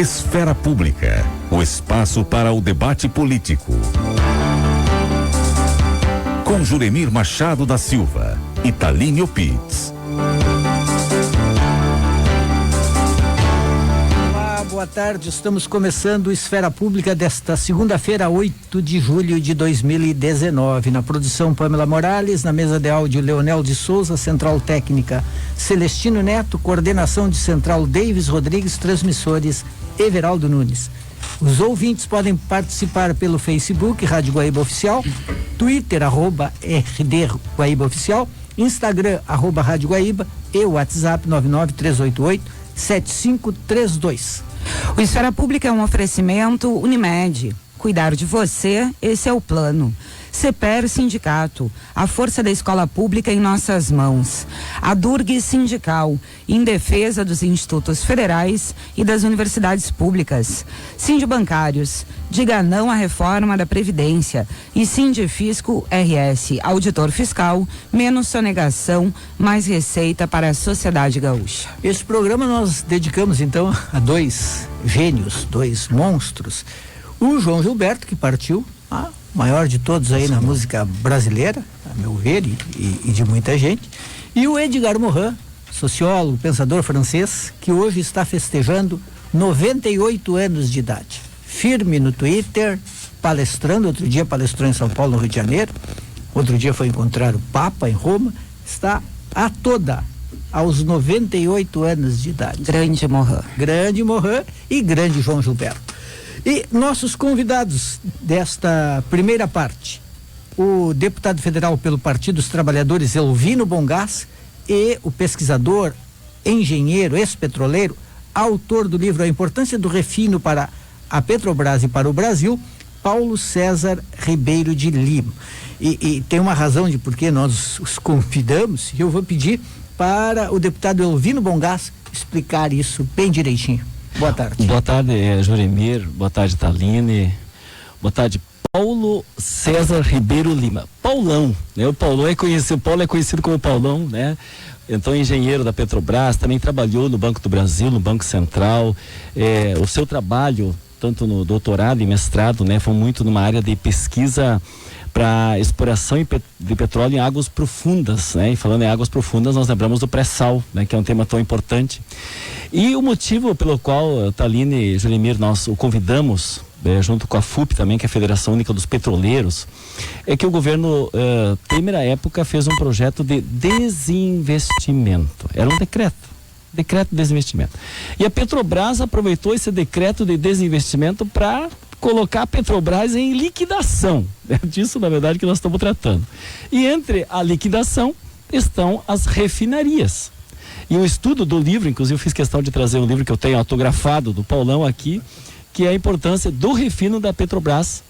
Esfera Pública, o espaço para o debate político. Com Juremir Machado da Silva e Thalínio Pitts. Olá, boa tarde. Estamos começando o Esfera Pública desta segunda-feira, 8 de julho de 2019. Na produção, Pamela Morales, na mesa de áudio, Leonel de Souza, central técnica, Celestino Neto, coordenação de central, Davis Rodrigues, transmissores, Everaldo Nunes. Os ouvintes podem participar pelo Facebook, Rádio Guaíba Oficial, Twitter, @RD Guaíba Oficial, Instagram, @Rádio Guaíba e o WhatsApp 99388-7532. O Esfera Pública é um oferecimento Unimed. Cuidar de você, esse é o plano. CEPER Sindicato, a força da escola pública em nossas mãos. A Durg Sindical, em defesa dos institutos federais e das universidades públicas. Sindibancários, diga não à reforma da Previdência. E Sindifisco RS, auditor fiscal, menos sonegação, mais receita para a sociedade gaúcha. Esse programa nós dedicamos então a dois gênios, dois monstros. O João Gilberto, que partiu, maior de todos aí na música brasileira, a meu ver, e de muita gente, e o Edgar Morin, sociólogo, pensador francês, que hoje está festejando 98 anos de idade. Firme no Twitter, palestrando, outro dia palestrou em São Paulo, no Rio de Janeiro, outro dia foi encontrar o Papa em Roma, está a toda, aos 98 anos de idade. Grande Morin. Grande Morin e grande João Gilberto. E nossos convidados desta primeira parte, o deputado federal pelo Partido dos Trabalhadores, Elvino Bongás, e o pesquisador, engenheiro, ex-petroleiro, autor do livro A Importância do Refino para a Petrobras e para o Brasil, Paulo César Ribeiro de Lima. E tem uma razão de por que nós os convidamos, e eu vou pedir para o deputado Elvino Bongás explicar isso bem direitinho. Boa tarde. Boa tarde, Juremir. Boa tarde, Thaline. Boa tarde, Paulo César Ribeiro Lima. Paulão, né? O Paulo é conhecido como Paulão, né? Então, engenheiro da Petrobras, também trabalhou no Banco do Brasil, no Banco Central. O seu trabalho, tanto no doutorado e mestrado, né, foi muito numa área de pesquisa para exploração de petróleo em águas profundas, né? E falando em águas profundas, nós lembramos do pré-sal, né? Que é um tema tão importante. E o motivo pelo qual, Thaline e Juremir, nós o convidamos, junto com a FUP também, que é a Federação Única dos Petroleiros, é que o governo Temer, à época, fez um projeto de desinvestimento. Era um decreto de desinvestimento. E a Petrobras aproveitou esse decreto de desinvestimento para colocar a Petrobras em liquidação. É disso, na verdade, que nós estamos tratando. E entre a liquidação estão as refinarias. E o estudo do livro, inclusive eu fiz questão de trazer um livro que eu tenho autografado do Paulão aqui, que é a importância do refino da Petrobras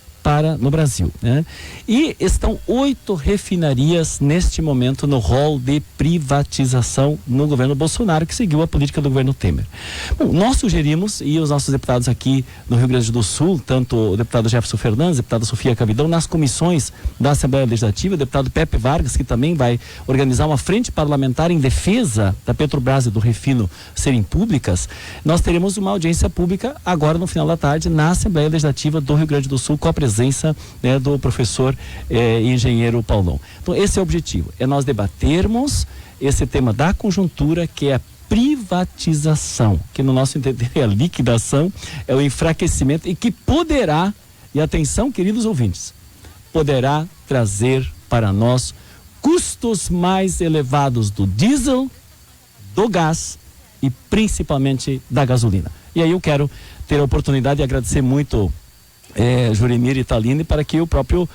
no Brasil, né? E estão 8 refinarias neste momento no rol de privatização no governo Bolsonaro, que seguiu a política do governo Temer. Bom, nós sugerimos, e os nossos deputados aqui no Rio Grande do Sul, tanto o deputado Jefferson Fernandes, a deputada Sofia Cavidão, nas comissões da Assembleia Legislativa, o deputado Pepe Vargas, que também vai organizar uma frente parlamentar em defesa da Petrobras e do refino serem públicas, nós teremos uma audiência pública agora no final da tarde na Assembleia Legislativa do Rio Grande do Sul, com a presença, né, do professor e engenheiro Paulão. Então, esse é o objetivo, é nós debatermos esse tema da conjuntura, que é a privatização, que no nosso entender é a liquidação, é o enfraquecimento, e que poderá, e atenção, queridos ouvintes, poderá trazer para nós custos mais elevados do diesel, do gás e principalmente da gasolina. E aí eu quero ter a oportunidade de agradecer muito Juremir e Thaline, para que o próprio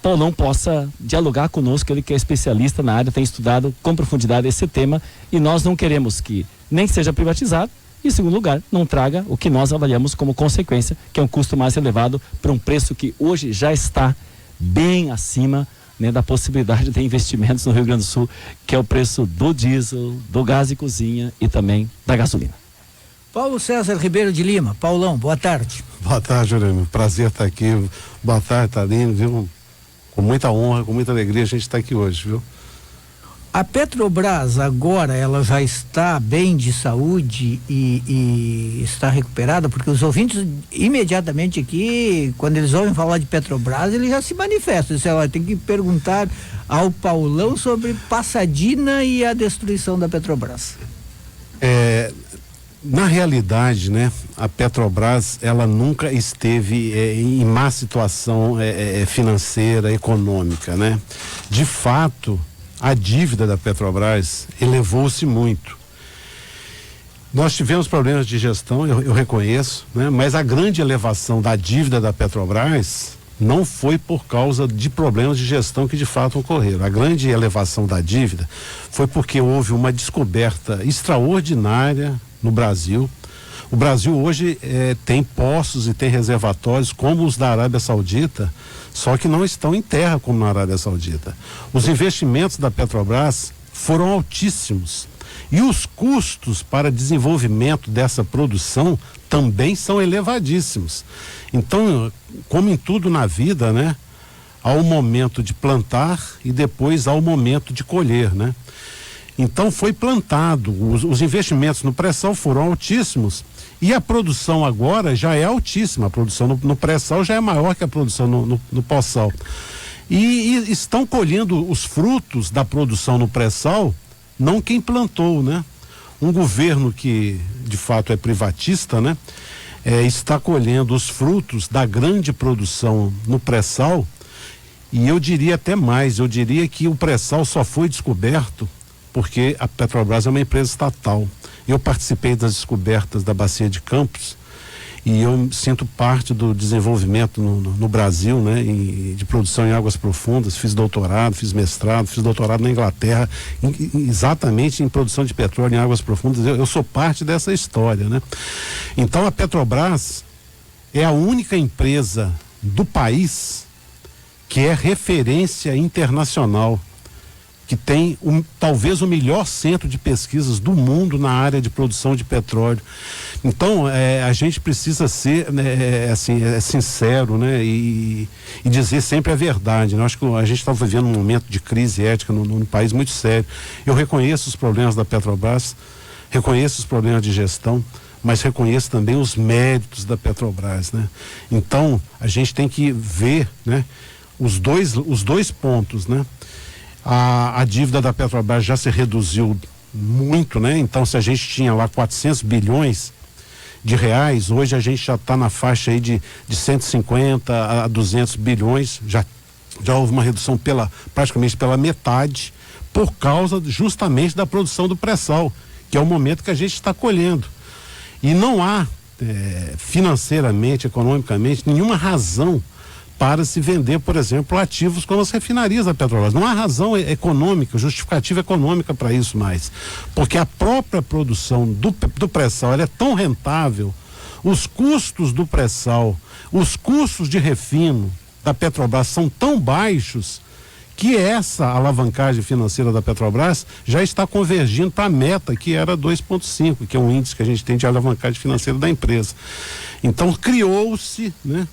Paulão possa dialogar conosco, ele que é especialista na área, tem estudado com profundidade esse tema, e nós não queremos que nem seja privatizado, e em segundo lugar, não traga o que nós avaliamos como consequência, que é um custo mais elevado para um preço que hoje já está bem acima, né, da possibilidade de investimentos no Rio Grande do Sul, que é o preço do diesel, do gás de cozinha e também da gasolina. Paulo César Ribeiro de Lima. Paulão, boa tarde. Boa tarde, Juremir. Prazer estar aqui. Boa tarde, Thaline, viu? Com muita honra, com muita alegria a gente está aqui hoje, viu? A Petrobras agora ela já está bem de saúde e está recuperada, porque os ouvintes imediatamente aqui, quando eles ouvem falar de Petrobras, eles já se manifestam. Ela tem que perguntar ao Paulão sobre Passadina e a destruição da Petrobras. Na realidade, né, a Petrobras, ela nunca esteve em má situação financeira, econômica, né? De fato, a dívida da Petrobras elevou-se muito. Nós tivemos problemas de gestão, eu reconheço, né? Mas a grande elevação da dívida da Petrobras não foi por causa de problemas de gestão que de fato ocorreram. A grande elevação da dívida foi porque houve uma descoberta extraordinária no Brasil. O Brasil hoje tem poços e tem reservatórios como os da Arábia Saudita, só que não estão em terra como na Arábia Saudita. Os investimentos da Petrobras foram altíssimos e os custos para desenvolvimento dessa produção também são elevadíssimos. Então, como em tudo na vida, né, há o momento de plantar e depois há o momento de colher, né? Então foi plantado, os investimentos no pré-sal foram altíssimos e a produção agora já é altíssima. A produção no pré-sal já é maior que a produção no pós-sal. E estão colhendo os frutos da produção no pré-sal, não quem plantou, né? Um governo que de fato é privatista, né? Está colhendo os frutos da grande produção no pré-sal, e eu diria até mais, eu diria que o pré-sal só foi descoberto porque a Petrobras é uma empresa estatal. Eu participei das descobertas da Bacia de Campos e eu sinto parte do desenvolvimento no Brasil, né, de produção em águas profundas. Fiz doutorado, fiz mestrado, fiz doutorado na Inglaterra, exatamente em produção de petróleo em águas profundas. Eu sou parte dessa história, né? Então a Petrobras é a única empresa do país que é referência internacional, que tem talvez o melhor centro de pesquisas do mundo na área de produção de petróleo. Então, a gente precisa ser sincero, né? E dizer sempre a verdade, né? Acho que a gente está vivendo um momento de crise ética num país muito sério. Eu reconheço os problemas da Petrobras, reconheço os problemas de gestão, mas reconheço também os méritos da Petrobras, né? Então, a gente tem que ver, né, os dois pontos, né? A dívida da Petrobras já se reduziu muito, né? Então, se a gente tinha lá 400 bilhões de reais, hoje a gente já está na faixa aí de 150 a 200 bilhões, já houve uma redução praticamente pela metade, por causa justamente da produção do pré-sal, que é o momento que a gente está colhendo. E não há financeiramente, economicamente, nenhuma razão para se vender, por exemplo, ativos como as refinarias da Petrobras. Não há razão econômica, justificativa econômica para isso mais, porque a própria produção do pré-sal é tão rentável, os custos do pré-sal, os custos de refino da Petrobras são tão baixos que essa alavancagem financeira da Petrobras já está convergindo para a meta, que era 2,5, que é um índice que a gente tem de alavancagem financeira da empresa. Então criou-se, né?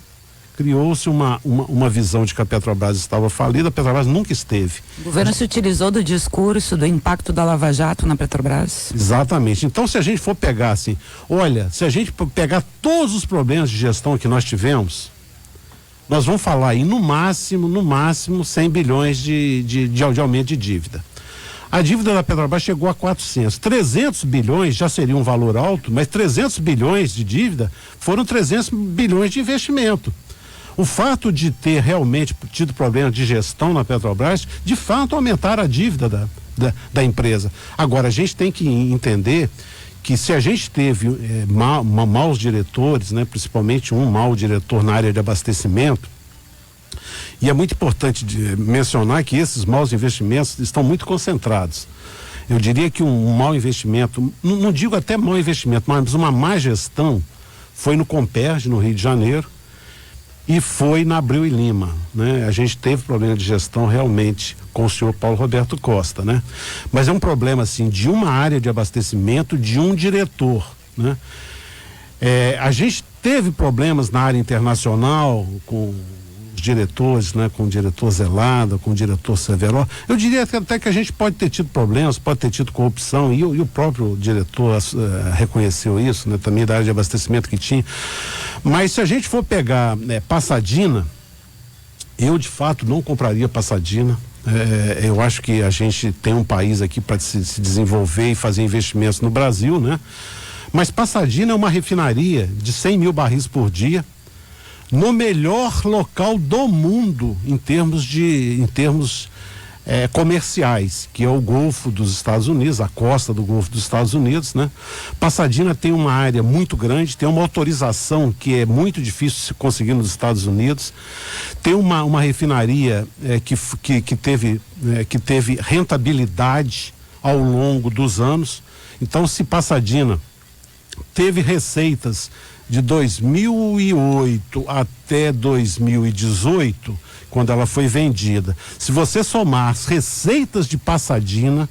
Criou-se uma visão de que a Petrobras estava falida. A Petrobras nunca esteve. O governo se utilizou do discurso do impacto da Lava Jato na Petrobras? Exatamente. Então, se a gente for pegar assim, olha, se a gente pegar todos os problemas de gestão que nós tivemos, nós vamos falar aí no máximo 100 bilhões de aumento de dívida. A dívida da Petrobras chegou a 400. 300 bilhões já seria um valor alto, mas 300 bilhões de dívida foram 300 bilhões de investimento. O fato de ter realmente tido problemas de gestão na Petrobras, de fato aumentaram a dívida da empresa. Agora, a gente tem que entender que se a gente teve maus diretores, né, principalmente um mau diretor na área de abastecimento, e é muito importante mencionar que esses maus investimentos estão muito concentrados. Eu diria que um mau investimento, não digo até mau investimento, mas uma má gestão foi no Comperj, no Rio de Janeiro, e foi na Abreu e Lima, né? A gente teve problema de gestão realmente com o senhor Paulo Roberto Costa, né? Mas é um problema assim de uma área de abastecimento, de um diretor, né? A gente teve problemas na área internacional com diretores, né, com o diretor Zelada, com o diretor Severo. Eu diria até que a gente pode ter tido problemas, pode ter tido corrupção, e o próprio diretor reconheceu isso, né, também da área de abastecimento que tinha. Mas se a gente for pegar Passadina, eu de fato não compraria Passadina. Eu acho que a gente tem um país aqui para se desenvolver e fazer investimentos no Brasil, né? Mas Passadina é uma refinaria de 100 mil barris por dia, no melhor local do mundo em termos comerciais, que é o Golfo dos Estados Unidos, a costa do Golfo dos Estados Unidos, né? Passadina tem uma área muito grande, tem uma autorização que é muito difícil de se conseguir nos Estados Unidos, tem uma refinaria que teve rentabilidade ao longo dos anos. Então, se Passadina teve receitas de 2008 até 2018, quando ela foi vendida, se você somar as receitas de Passadina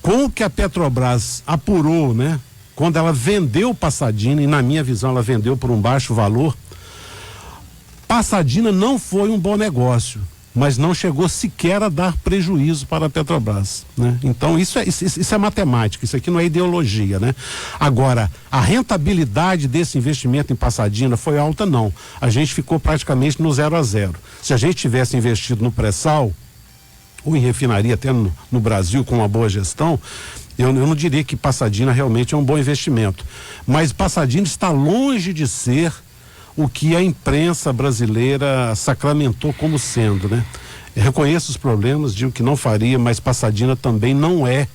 com o que a Petrobras apurou, né, quando ela vendeu Passadina, e na minha visão ela vendeu por um baixo valor, Passadina não foi um bom negócio, mas não chegou sequer a dar prejuízo para a Petrobras, né? Então isso é matemática, isso aqui não é ideologia, né? Agora, a rentabilidade desse investimento em Passadina foi alta? Não. A gente ficou praticamente no 0 a 0. Se a gente tivesse investido no pré-sal, ou em refinaria até no Brasil com uma boa gestão, eu não diria que Passadina realmente é um bom investimento. Mas Passadina está longe de ser o que a imprensa brasileira sacramentou como sendo, né? Eu reconheço os problemas, digo que não faria, mas Passadina também não é.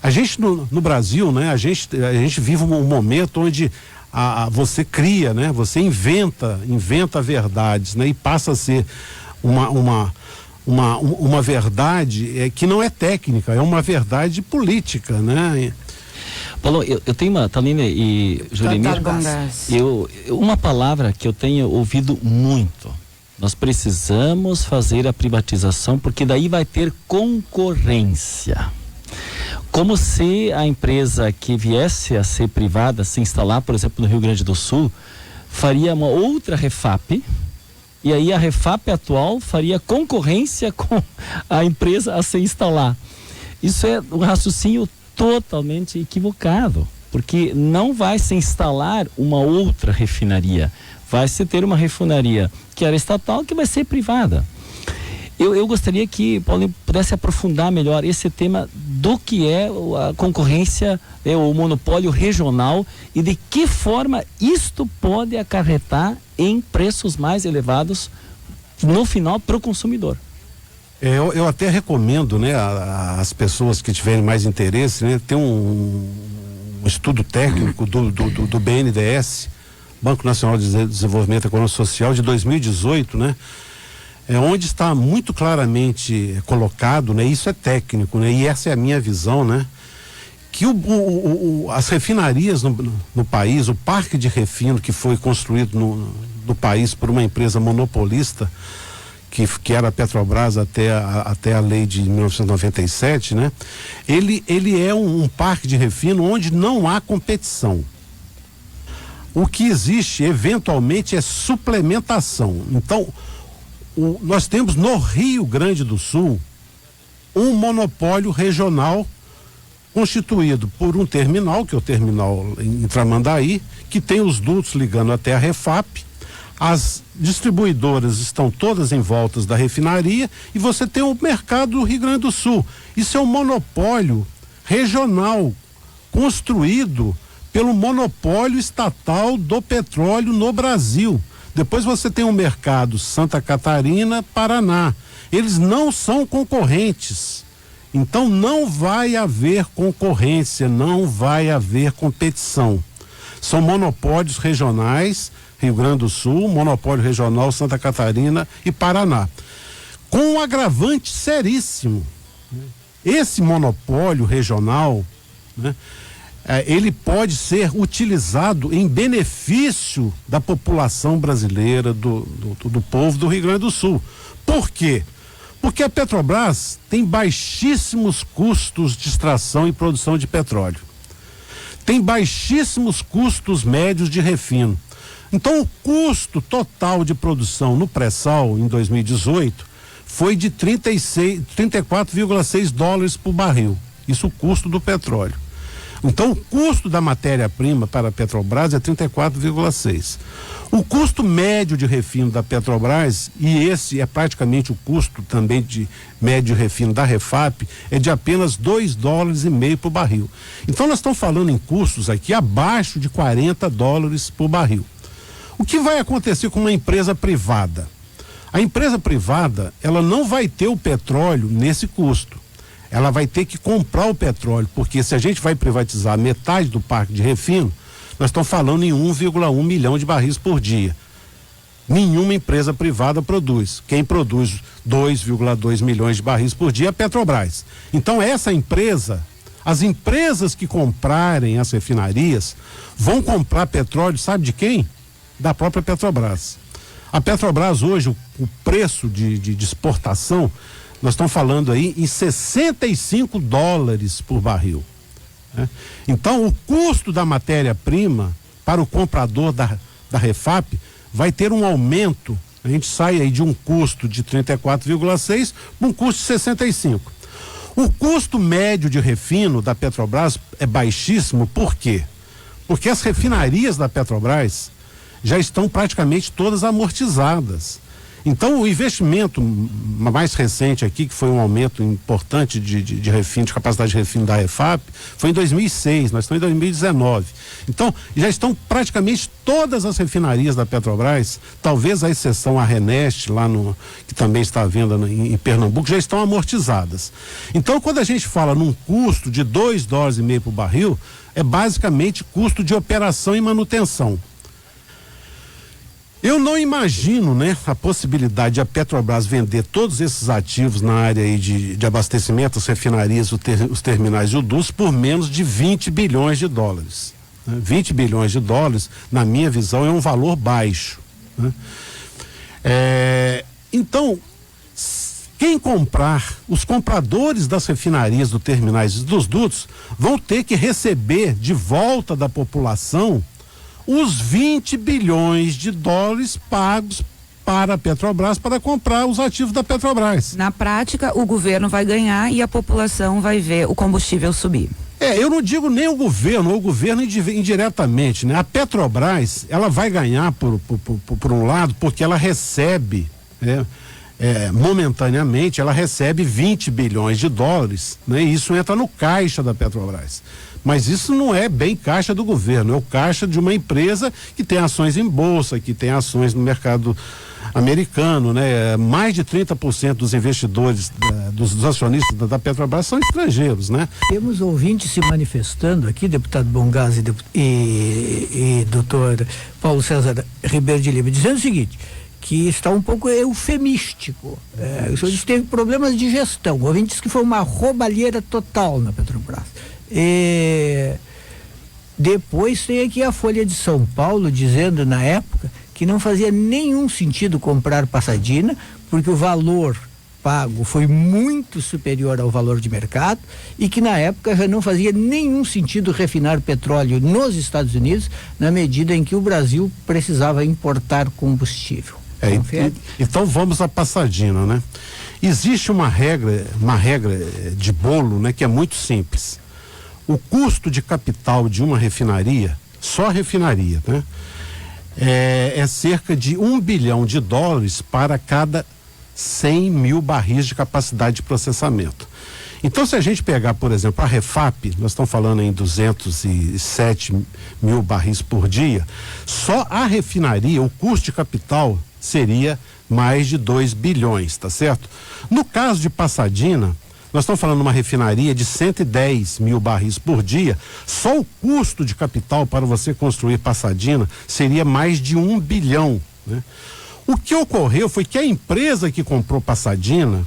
A gente no Brasil, né? A gente vive um momento onde você cria, né? Você inventa verdades, né? E passa a ser uma verdade que não é técnica, é uma verdade política, né? Paulo, eu tenho Thalina e Juremir, uma palavra que eu tenho ouvido muito: nós precisamos fazer a privatização porque daí vai ter concorrência. Como se a empresa que viesse a ser privada, se instalar, por exemplo, no Rio Grande do Sul, faria uma outra Refap, e aí a Refap atual faria concorrência com a empresa a se instalar. Isso é um raciocínio totalmente equivocado, porque não vai se instalar uma outra refinaria, vai se ter uma refinaria que era estatal que vai ser privada. Eu gostaria que Paulo pudesse aprofundar melhor esse tema do que é a concorrência, o monopólio regional, e de que forma isto pode acarretar em preços mais elevados no final para o consumidor. Eu até recomendo, né, as pessoas que tiverem mais interesse, né, tem um estudo técnico do BNDES, Banco Nacional de Desenvolvimento Econômico e Social, de 2018, né, onde está muito claramente colocado, né, isso é técnico, né, e essa é a minha visão, né, que as refinarias no país, o parque de refino que foi construído no país por uma empresa monopolista, que era a Petrobras até a lei de 1997, né? Ele é um parque de refino onde não há competição. O que existe, eventualmente, é suplementação. Então, nós temos no Rio Grande do Sul um monopólio regional constituído por um terminal, que é o terminal em Tramandaí, que tem os dutos ligando até a Refap. As distribuidoras estão todas em voltas da refinaria e você tem o mercado do Rio Grande do Sul. Isso é um monopólio regional construído pelo monopólio estatal do petróleo no Brasil. Depois você tem o mercado Santa Catarina, Paraná. Eles não são concorrentes. Então não vai haver concorrência, não vai haver competição. São monopólios regionais, Rio Grande do Sul, monopólio regional Santa Catarina e Paraná, com um agravante seríssimo. Esse monopólio regional, né, ele pode ser utilizado em benefício da população brasileira, do povo do Rio Grande do Sul. Por quê? Porque a Petrobras tem baixíssimos custos de extração e produção de petróleo. tem baixíssimos custos médios de refino. Então, o custo total de produção no pré-sal em 2018 foi de 34,6 dólares por barril. Isso o custo do petróleo. Então, o custo da matéria-prima para a Petrobras é 34,6. O custo médio de refino da Petrobras, e esse é praticamente o custo também de médio de refino da Refap, é de apenas 2,5 dólares por barril. Então, nós estamos falando em custos aqui abaixo de 40 dólares por barril. O que vai acontecer com uma empresa privada? A empresa privada, ela não vai ter o petróleo nesse custo. Ela vai ter que comprar o petróleo, porque se a gente vai privatizar metade do parque de refino, nós estamos falando em 1,1 milhão de barris por dia. Nenhuma empresa privada produz. Quem produz 2,2 milhões de barris por dia é a Petrobras. Então essa empresa, as empresas que comprarem as refinarias, vão comprar petróleo, sabe de quem? Da própria Petrobras. A Petrobras hoje, o preço de exportação, nós estamos falando aí em 65 dólares por barril. Né? Então, o custo da matéria-prima para o comprador da Refap vai ter um aumento. A gente sai aí de um custo de 34,6 para um custo de 65. O custo médio de refino da Petrobras é baixíssimo, por quê? Porque as refinarias da Petrobras já estão praticamente todas amortizadas. Então, o investimento mais recente aqui, que foi um aumento importante de refino, de capacidade de refino da Refap, foi em 2006, nós estamos em 2019. Então, já estão praticamente todas as refinarias da Petrobras, talvez a exceção a Renest, que também está à venda em Pernambuco, já estão amortizadas. Então, quando a gente fala num custo de 2,5 dólares por barril, é basicamente custo de operação e manutenção. Eu não imagino, né, a possibilidade de a Petrobras vender todos esses ativos na área aí de abastecimento, as refinarias, os terminais e o DUS, por menos de 20 bilhões de dólares. 20 bilhões de dólares, na minha visão, é um valor baixo. Né? Então, quem comprar, os compradores das refinarias, dos terminais e dos dutos, vão ter que receber de volta da população os 20 bilhões de dólares pagos para a Petrobras para comprar os ativos da Petrobras. Na prática, o governo vai ganhar e a população vai ver o combustível subir. Eu não digo nem o governo indiretamente, né? A Petrobras, ela vai ganhar por um lado, porque ela recebe, momentaneamente, ela recebe 20 bilhões de dólares, né? E isso entra no caixa da Petrobras. Mas isso não é bem caixa do governo, é o caixa de uma empresa que tem ações em bolsa, que tem ações no mercado americano, né? Mais de 30% dos investidores, dos acionistas da Petrobras são estrangeiros, né? Temos ouvintes se manifestando aqui, deputado Bongás e doutor Paulo César Ribeiro de Lima, dizendo o seguinte, que está um pouco eufemístico. O senhor disse que teve problemas de gestão. O ouvinte disse que foi uma roubalheira total na Petrobras. Depois tem aqui a Folha de São Paulo dizendo na época que não fazia nenhum sentido comprar Pasadena, porque o valor pago foi muito superior ao valor de mercado e que na época já não fazia nenhum sentido refinar petróleo nos Estados Unidos na medida em que o Brasil precisava importar combustível. Então vamos à Pasadena, né? Existe uma regra de bolo, né, que é muito simples. O custo de capital de uma refinaria, só a refinaria, né? É cerca de 1 bilhão de dólares para cada 100 mil barris de capacidade de processamento. Então, se a gente pegar, por exemplo, a Refap, nós estamos falando em 207 mil barris por dia, só a refinaria, o custo de capital seria mais de 2 bilhões, tá certo? No caso de Pasadena, nós estamos falando de uma refinaria de 110 mil barris por dia, só o custo de capital para você construir Pasadena seria mais de 1 bilhão, né? O que ocorreu foi que a empresa que comprou Pasadena,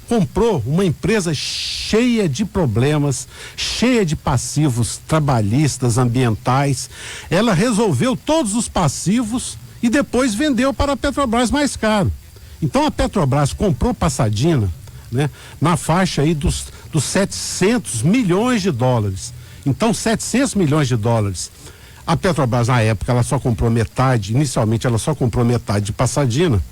comprou uma empresa cheia de problemas, cheia de passivos trabalhistas, ambientais. Ela resolveu todos os passivos e depois vendeu para a Petrobras mais caro. Então a Petrobras comprou Pasadena, né, na faixa aí dos 700 milhões de dólares. Então, 700 milhões de dólares. A Petrobras, na época, ela só comprou metade, inicialmente ela só comprou metade de Pasadena,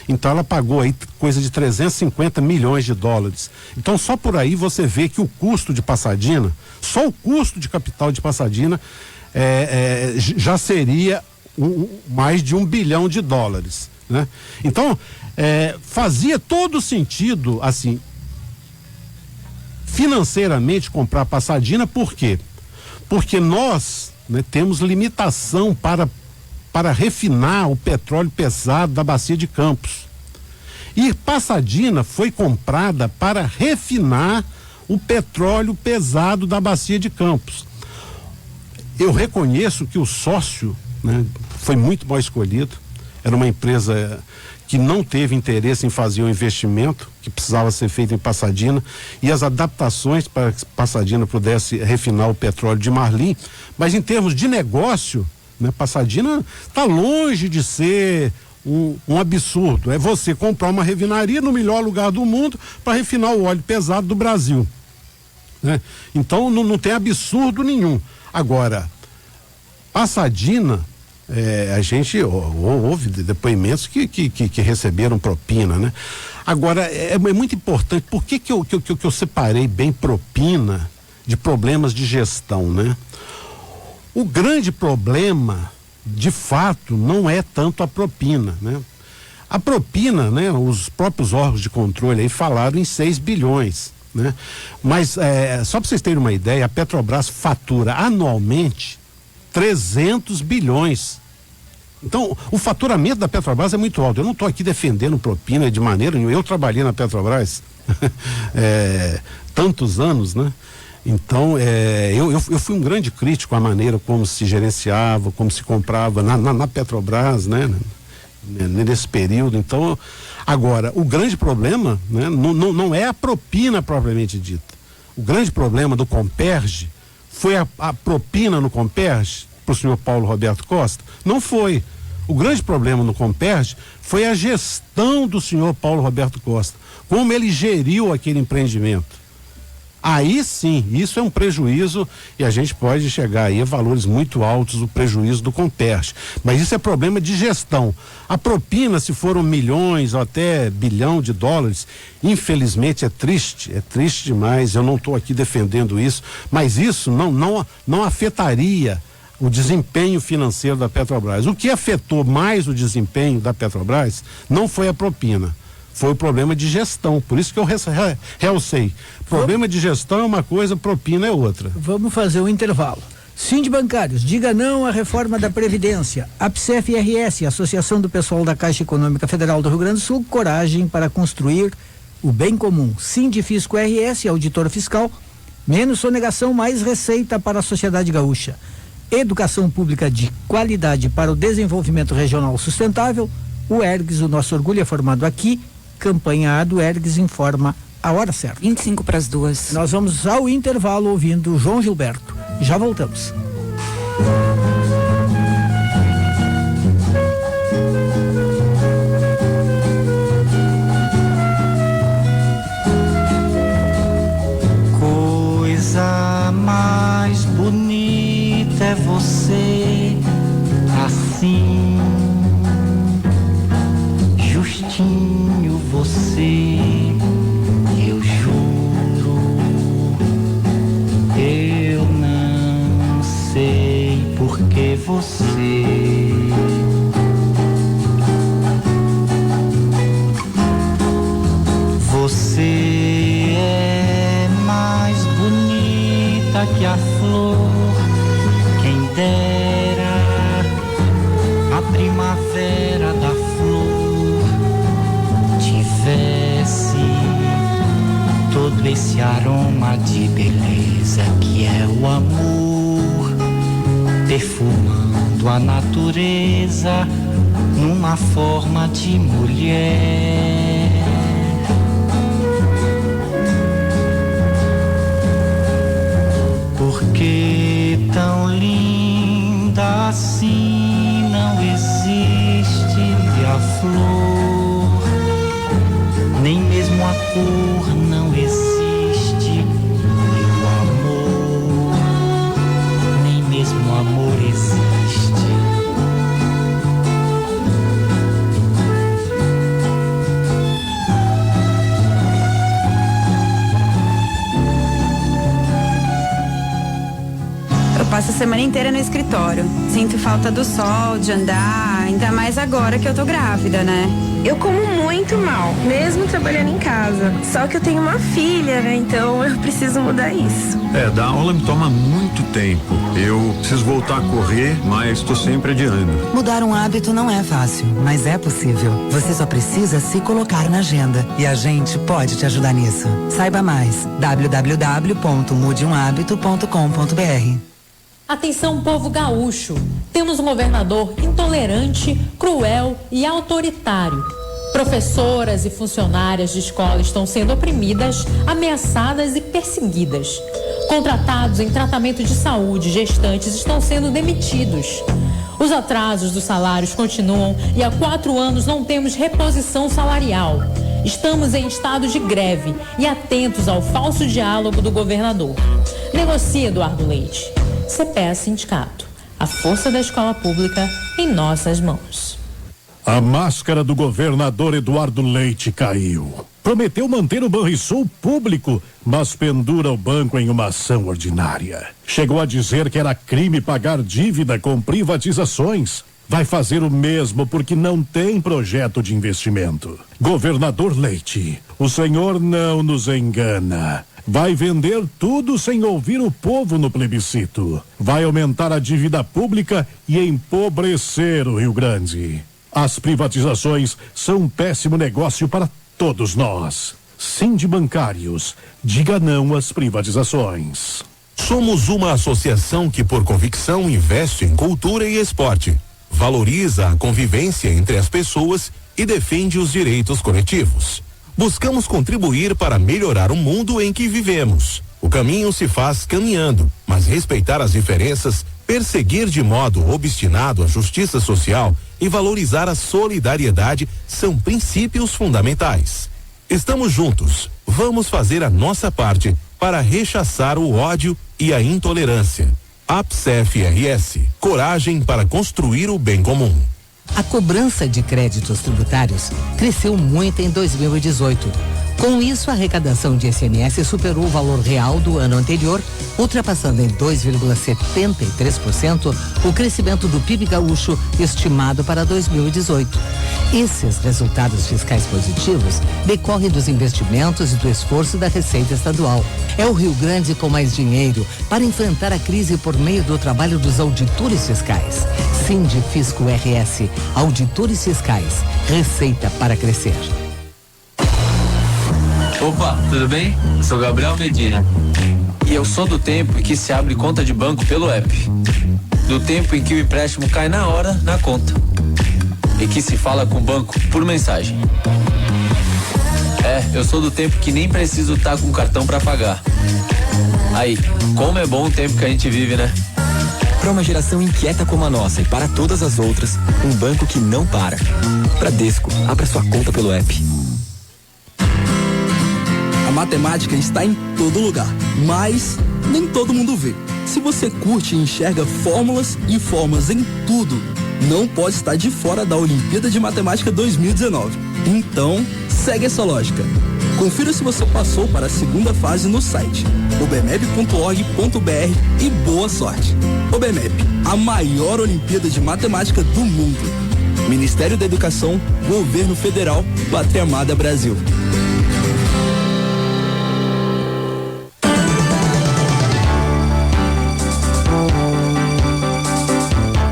então ela pagou aí coisa de 350 milhões de dólares. Então, só por aí você vê que o custo de Pasadena, só o custo de capital de Pasadena já seria mais de $1 bilhão, né? Então, fazia todo sentido, assim, financeiramente comprar Pasadena. Por quê? Porque nós, né, temos limitação para refinar o petróleo pesado da Bacia de Campos. E Pasadena foi comprada para refinar o petróleo pesado da Bacia de Campos. Eu reconheço que o sócio, né, foi muito mal escolhido. Era uma empresa que não teve interesse em fazer o investimento que precisava ser feito em Pasadena e as adaptações para que Pasadena pudesse refinar o petróleo de Marlim, mas em termos de negócio, né, Pasadena está longe de ser um absurdo. É você comprar uma refinaria no melhor lugar do mundo para refinar o óleo pesado do Brasil, né? Então não tem absurdo nenhum. Agora, Pasadena, a gente houve depoimentos que receberam propina, né? Agora, é muito importante. Por que eu separei bem propina de problemas de gestão, né? O grande problema, de fato, não é tanto a propina, né? A propina, né? Os próprios órgãos de controle aí falaram em 6 bilhões, né? Mas, só para vocês terem uma ideia, a Petrobras fatura anualmente 300 bilhões. Então, o faturamento da Petrobras é muito alto. Eu não estou aqui defendendo propina de maneira nenhuma. Eu trabalhei na Petrobras tantos anos, né? Então, eu fui um grande crítico à maneira como se gerenciava, como se comprava na Petrobras, né? Nesse período. Então, agora, o grande problema, né, não é a propina propriamente dita. O grande problema do Comperj foi a propina no Comperj para o senhor Paulo Roberto Costa? Não foi. O grande problema no Comperj foi a gestão do senhor Paulo Roberto Costa, como ele geriu aquele empreendimento. Aí sim, isso é um prejuízo e a gente pode chegar aí a valores muito altos do prejuízo do Comperj. Mas isso é problema de gestão. A propina, se foram milhões ou até $1 bilhão, infelizmente é triste demais. Eu não estou aqui defendendo isso, mas isso não afetaria o desempenho financeiro da Petrobras. O que afetou mais o desempenho da Petrobras não foi a propina, foi o problema de gestão. Por isso que eu realcei. Problema de gestão é uma coisa, propina é outra. Vamos fazer um intervalo. Sindibancários, diga não à reforma da Previdência. APSEF-RS, Associação do Pessoal da Caixa Econômica Federal do Rio Grande do Sul, coragem para construir o bem comum. Sindifisco-RS, auditor fiscal, menos sonegação, mais receita para a sociedade gaúcha. Educação pública de qualidade para o desenvolvimento regional sustentável. O ERGS, o nosso orgulho é formado aqui. Campanha A do ERGS informa a hora certa. 25 para as 2. Nós vamos ao intervalo ouvindo João Gilberto. Já voltamos. Coisa mais bonita é você assim, justinho você, eu juro, eu não sei por que você é mais bonita que a flor, quem dera a primavera da flor tivesse todo esse aroma de beleza que é o amor, perfumando a natureza numa forma de mulher. Porque tão linda assim não existe a flor, nem mesmo a cor não existe, e o amor amor existe. Eu passo a semana inteira no escritório. Sinto falta do sol, de andar, ainda mais agora que eu tô grávida, né? Eu como muito mal, mesmo trabalhando em casa. Só que eu tenho uma filha, né? Então eu preciso mudar isso. Dar aula me toma muito tempo. Eu preciso voltar a correr, mas estou sempre adiando. Mudar um hábito não é fácil, mas é possível. Você só precisa se colocar na agenda. E a gente pode te ajudar nisso. Saiba mais. www.mudeumhabito.com.br. Atenção, povo gaúcho. Temos um governador intolerante, cruel e autoritário. Professoras e funcionárias de escola estão sendo oprimidas, ameaçadas e perseguidas. Contratados em tratamento de saúde, gestantes estão sendo demitidos. Os atrasos dos salários continuam e há 4 anos não temos reposição salarial. Estamos em estado de greve e atentos ao falso diálogo do governador. Negocie, Eduardo Leite. CPEA Sindicato. A força da escola pública em nossas mãos. A máscara do governador Eduardo Leite caiu. Prometeu manter o Banrisul público, mas pendura o banco em uma ação ordinária. Chegou a dizer que era crime pagar dívida com privatizações. Vai fazer o mesmo porque não tem projeto de investimento. Governador Leite, o senhor não nos engana. Vai vender tudo sem ouvir o povo no plebiscito. Vai aumentar a dívida pública e empobrecer o Rio Grande. As privatizações são um péssimo negócio para todos nós. Sindibancários, diga não às privatizações. Somos uma associação que, por convicção, investe em cultura e esporte, valoriza a convivência entre as pessoas e defende os direitos coletivos. Buscamos contribuir para melhorar o mundo em que vivemos. O caminho se faz caminhando, mas respeitar as diferenças, perseguir de modo obstinado a justiça social e valorizar a solidariedade são princípios fundamentais. Estamos juntos. Vamos fazer a nossa parte para rechaçar o ódio e a intolerância. APSEF-RS. Coragem para construir o bem comum. A cobrança de créditos tributários cresceu muito em 2018. Com isso, a arrecadação de ICMS superou o valor real do ano anterior, ultrapassando em 2,73% o crescimento do PIB gaúcho estimado para 2018. Esses resultados fiscais positivos decorrem dos investimentos e do esforço da Receita Estadual. É o Rio Grande com mais dinheiro para enfrentar a crise por meio do trabalho dos auditores fiscais. Sindifisco RS, auditores fiscais, Receita para crescer. Opa, tudo bem? Sou Gabriel Medina. E eu sou do tempo em que se abre conta de banco pelo app. Do tempo em que o empréstimo cai na hora, na conta. E que se fala com o banco por mensagem. Eu sou do tempo que nem preciso estar com cartão pra pagar. Aí, como é bom o tempo que a gente vive, né? Para uma geração inquieta como a nossa e para todas as outras, um banco que não para. Bradesco, abra sua conta pelo app. A matemática está em todo lugar, mas nem todo mundo vê. Se você curte e enxerga fórmulas e formas em tudo, não pode estar de fora da Olimpíada de Matemática 2019. Então, segue essa lógica. Confira se você passou para a segunda fase no site obmep.org.br e boa sorte. OBMEP, a maior Olimpíada de Matemática do mundo. Ministério da Educação, Governo Federal, Pátria Amada Brasil.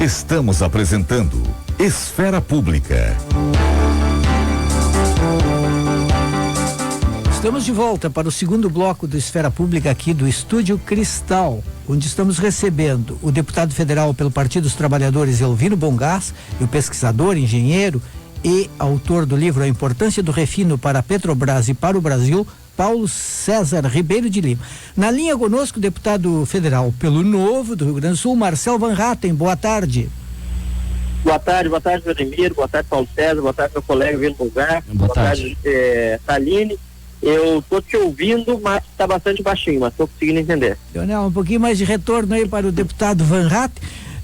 Estamos apresentando Esfera Pública. Estamos de volta para o segundo bloco do Esfera Pública aqui do Estúdio Cristal, onde estamos recebendo o deputado federal pelo Partido dos Trabalhadores, Elvino Bongás, e o pesquisador, engenheiro e autor do livro A Importância do Refino para a Petrobras e para o Brasil, Paulo César Ribeiro de Lima. Na linha conosco, o deputado federal pelo Novo do Rio Grande do Sul, Marcel Van Hatten. Boa tarde. Boa tarde, Vladimir, boa tarde, Paulo César, boa tarde, meu colega Elvino Bongás, boa tarde, Taline. Eu estou te ouvindo, mas está bastante baixinho, mas estou conseguindo entender. Leonel, um pouquinho mais de retorno aí para o deputado Van Hatt.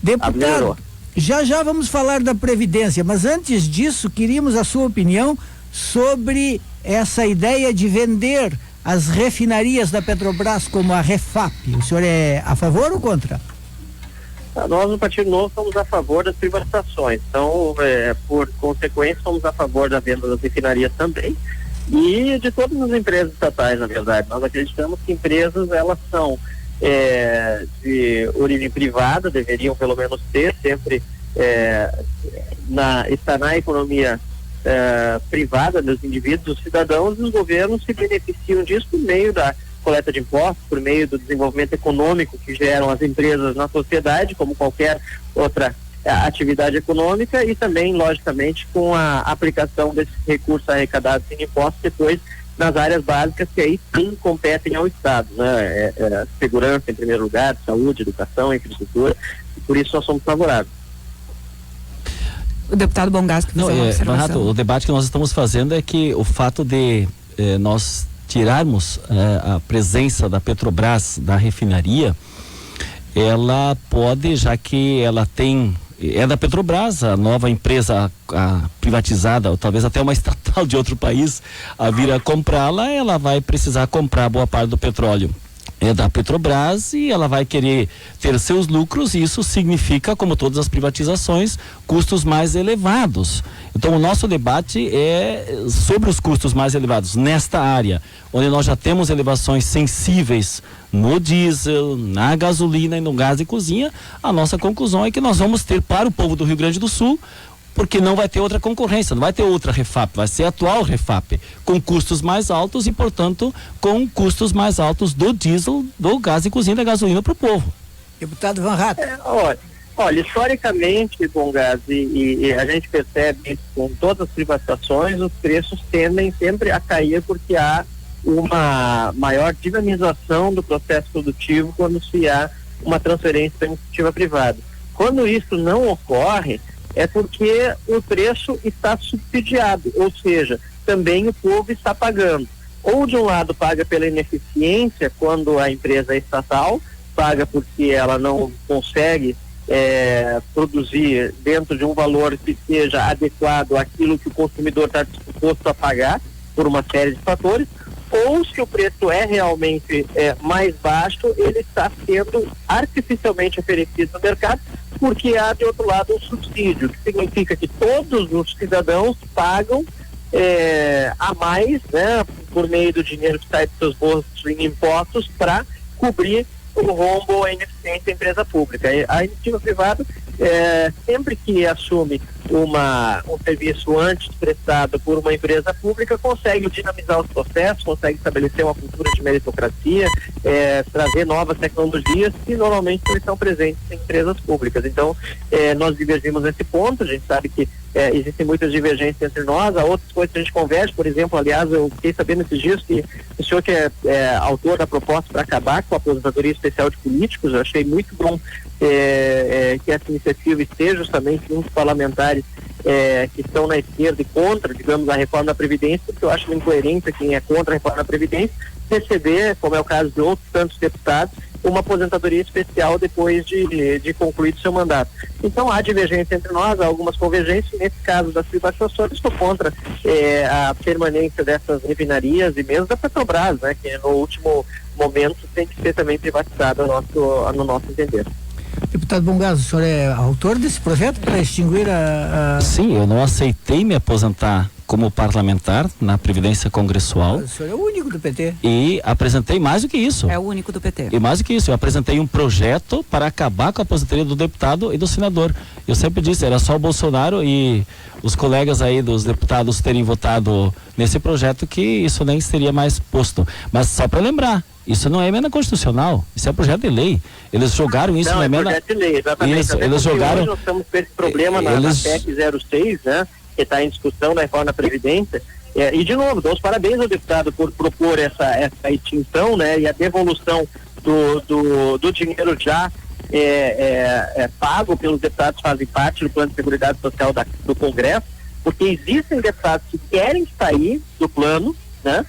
Deputado, já vamos falar da Previdência, mas antes disso, queríamos a sua opinião sobre essa ideia de vender as refinarias da Petrobras como a Refap. O senhor é a favor ou contra? Nós, no Partido Novo, somos a favor das privatizações. Então, por consequência, somos a favor da venda das refinarias também e de todas as empresas estatais, na verdade. Nós acreditamos que empresas, elas são de origem privada, deveriam pelo menos ter sempre estar na economia privada dos indivíduos, dos cidadãos, e os governos se beneficiam disso por meio da coleta de impostos, por meio do desenvolvimento econômico que geram as empresas na sociedade, como qualquer outra atividade econômica, e também, logicamente, com a aplicação desses recursos arrecadados em impostos depois nas áreas básicas que aí sim competem ao Estado, né? Segurança em primeiro lugar, saúde, educação, infraestrutura, e por isso nós somos favoráveis. O deputado Bongás que fez uma observação. O debate que nós estamos fazendo é que o fato de nós tirarmos a presença da Petrobras da refinaria, ela pode, já que ela é da Petrobras, a nova empresa privatizada, ou talvez até uma estatal de outro país, a vir a comprá-la, ela vai precisar comprar boa parte do petróleo da Petrobras e ela vai querer ter seus lucros, e isso significa, como todas as privatizações, custos mais elevados. Então o nosso debate é sobre os custos mais elevados nesta área, onde nós já temos elevações sensíveis no diesel, na gasolina e no gás de cozinha. A nossa conclusão é que nós vamos ter para o povo do Rio Grande do Sul, porque não vai ter outra concorrência, não vai ter outra Refap, vai ser a atual Refap, com custos mais altos e, portanto, com custos mais altos do diesel, do gás de cozinha e da gasolina para o povo. Deputado Van Hatt. Olha, historicamente, Bongás, e a gente percebe isso com todas as privatizações, os preços tendem sempre a cair porque há uma maior dinamização do processo produtivo quando se há uma transferência da iniciativa privada. Quando isso não ocorre, é porque o preço está subsidiado, ou seja, também o povo está pagando. Ou de um lado paga pela ineficiência, quando a empresa é estatal, paga porque ela não consegue produzir dentro de um valor que seja adequado àquilo que o consumidor está disposto a pagar, por uma série de fatores, ou se o preço é realmente mais baixo, ele está sendo artificialmente oferecido no mercado, porque há de outro lado um subsídio, que significa que todos os cidadãos pagam a mais, né, por meio do dinheiro que sai dos seus bolsos em impostos, para cobrir o rombo ou a ineficiência da empresa pública. A iniciativa privada, sempre que assume um serviço antes prestado por uma empresa pública, consegue dinamizar os processos, consegue estabelecer uma cultura de meritocracia, trazer novas tecnologias que normalmente não estão presentes em empresas públicas. Então, nós divergimos nesse ponto. A gente sabe que existem muitas divergências entre nós, há outras coisas que a gente converge. Por exemplo, aliás, eu fiquei sabendo esses dias que o senhor que é autor da proposta para acabar com a aposentadoria especial de políticos, eu achei muito bom que essa iniciativa esteja justamente junto parlamentares que estão na esquerda e contra, digamos, a reforma da Previdência, porque eu acho uma incoerência quem é contra a reforma da Previdência receber, como é o caso de outros tantos deputados, uma aposentadoria especial depois de concluído seu mandato. Então há divergência entre nós, há algumas convergências. Nesse caso das privatizações, estou contra a permanência dessas refinarias e mesmo da Petrobras, né, que no último momento tem que ser também privatizada no nosso entender. Deputado Bongás, o senhor é autor desse projeto para extinguir Sim, eu não aceitei me aposentar como parlamentar na Previdência Congressual. O senhor é o único do PT. E apresentei mais do que isso. É o único do PT. E mais do que isso, eu apresentei um projeto para acabar com a aposentadoria do deputado e do senador. Eu sempre disse, era só o Bolsonaro e os colegas aí dos deputados terem votado nesse projeto que isso nem seria mais posto. Mas só para lembrar, isso não é emenda constitucional, isso é projeto de lei. Eles jogaram isso na emenda. Projeto de lei, exatamente. Isso, eles jogaram. Hoje nós estamos com esse problema na PEC 06, né? Que está em discussão na reforma da Previdência, e de novo, dou os parabéns ao deputado por propor essa extinção, né, e a devolução do dinheiro já pago pelos deputados que fazem parte do Plano de Seguridade Social do Congresso, porque existem deputados que querem sair do plano, né,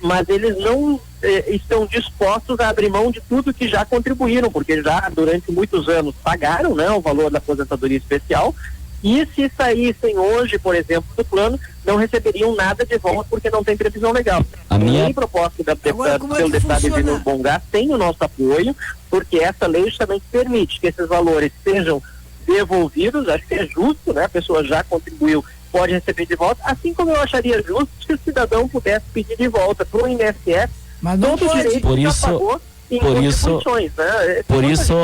mas eles não estão dispostos a abrir mão de tudo que já contribuíram, porque já durante muitos anos pagaram, né, o valor da aposentadoria especial, e se saíssem hoje, por exemplo, do plano, não receberiam nada de volta porque não tem previsão legal. A minha proposta pelo deputado Elvino Bongás tem o nosso apoio, porque essa lei justamente permite que esses valores sejam devolvidos. Acho que é justo, né? A pessoa já contribuiu, pode receber de volta, assim como eu acharia justo se o cidadão pudesse pedir de volta para o INSS todo o direito por que isso, já pagou em contribuições, né? Por isso,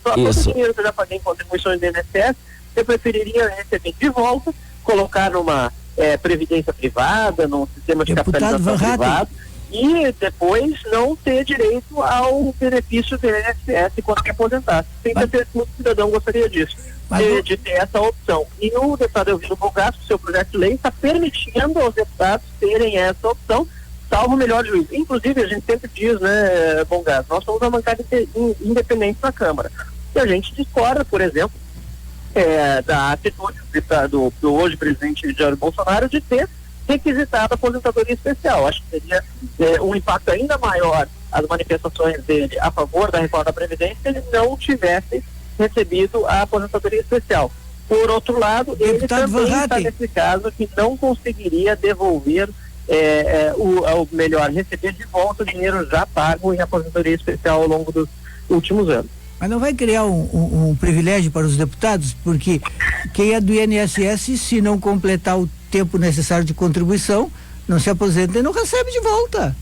todo o dinheiro que eu já paguei em contribuições do INSS, eu preferiria receber de volta, colocar numa previdência privada, num sistema de capitalização privado, e depois não ter direito ao benefício do INSS quando se aposentar. Sem certeza que o cidadão gostaria disso, de ter essa opção. E o deputado Elvino Bongás, com o seu projeto de lei, está permitindo aos deputados terem essa opção, salvo o melhor juízo. Inclusive, a gente sempre diz, né, Bongás, nós somos uma bancada independente na Câmara. E a gente discorda, por exemplo, da atitude do hoje presidente Jair Bolsonaro de ter requisitado a aposentadoria especial. Acho que seria um impacto ainda maior as manifestações dele a favor da reforma da Previdência se ele não tivesse recebido a aposentadoria especial. Por outro lado, ele também está nesse caso que não conseguiria devolver ou melhor, receber de volta o dinheiro já pago em aposentadoria especial ao longo dos últimos anos. Mas não vai criar um privilégio para os deputados, porque quem é do INSS, se não completar o tempo necessário de contribuição, não se aposenta e não recebe de volta.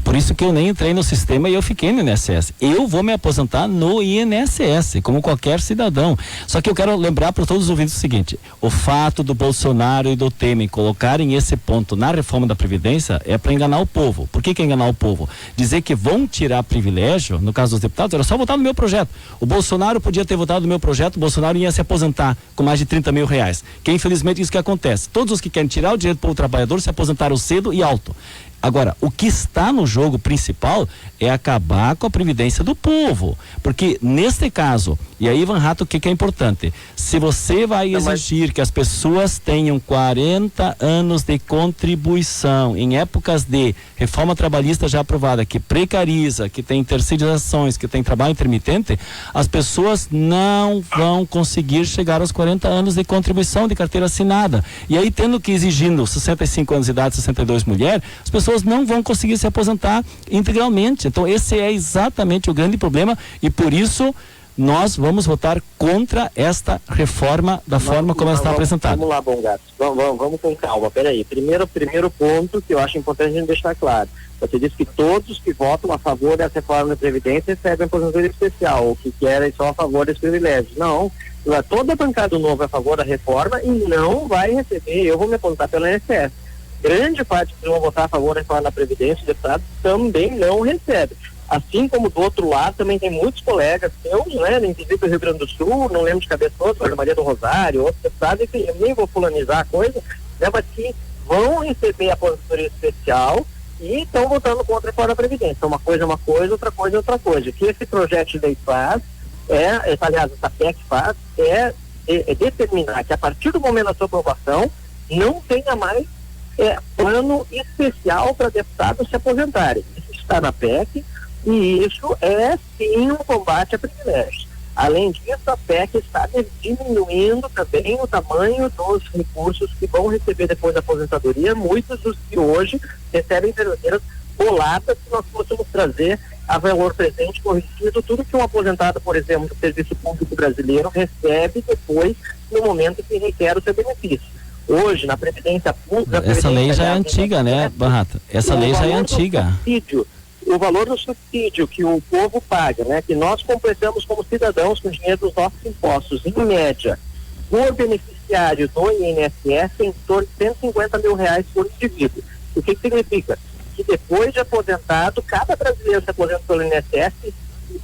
Por isso que eu nem entrei no sistema e eu fiquei no INSS. Eu vou me aposentar no INSS, como qualquer cidadão. Só que eu quero lembrar para todos os ouvintes o seguinte: o fato do Bolsonaro e do Temer colocarem esse ponto na reforma da Previdência é para enganar o povo. Por que enganar o povo? Dizer que vão tirar privilégio, no caso dos deputados, era só votar no meu projeto. O Bolsonaro podia ter votado no meu projeto, o Bolsonaro ia se aposentar com mais de 30 mil reais. Que infelizmente isso que acontece. Todos os que querem tirar o direito para o trabalhador se aposentaram cedo e alto. Agora, o que está no jogo principal é acabar com a previdência do povo, porque neste caso, e aí, Van Hatten, o que é importante? Se você vai exigir que as pessoas tenham 40 anos de contribuição em épocas de reforma trabalhista já aprovada, que precariza, que tem terceirizações, que tem trabalho intermitente, as pessoas não vão conseguir chegar aos 40 anos de contribuição de carteira assinada. E aí, tendo que exigindo 65 anos de idade, 62 mulher, as pessoas não vão conseguir se aposentar integralmente. Então esse é exatamente o grande problema e por isso nós vamos votar contra esta reforma da forma como ela está apresentada. Vamos lá, Bongás, vamos com calma, peraí. Primeiro ponto que eu acho importante a gente deixar claro: você disse que todos que votam a favor dessa reforma da Previdência recebem aposentadoria especial, ou que querem só a favor desse privilégio. Não, toda a bancada nova é a favor da reforma e não vai receber. Eu vou me aposentar pela INSS. Grande parte que vão votar a favor da reforma da Previdência, deputados, também não recebe. Assim como do outro lado, também tem muitos colegas seus, né, inclusive do Rio Grande do Sul, não lembro de cabeça toda, Maria do Rosário, outros deputados, enfim, eu nem vou fulanizar a coisa, né, mas que vão receber a aposentadoria especial e estão votando contra a reforma da Previdência. Uma coisa é uma coisa, outra coisa é outra coisa. O que esse projeto de lei faz, aliás, essa PEC faz, é determinar que a partir do momento da sua aprovação, não tenha mais plano especial para deputados se aposentarem. Isso está na PEC e isso é sim um combate a privilégios. Além disso, a PEC está diminuindo também o tamanho dos recursos que vão receber depois da aposentadoria. Muitos dos que hoje recebem verdadeiras boladas, se nós fôssemos trazer a valor presente corrigido tudo que um aposentado, por exemplo, do Serviço Público Brasileiro recebe depois no momento que requer o seu benefício. Hoje, na Previdência Pública... Essa lei já é antiga, né, Van Hatten? Essa lei já é antiga. O valor do subsídio que o povo paga, né, que nós completamos como cidadãos com dinheiro dos nossos impostos, em média, por beneficiário do INSS, em torno de 150 mil reais por indivíduo. O que significa? Que depois de aposentado, cada brasileiro se aposenta pelo INSS,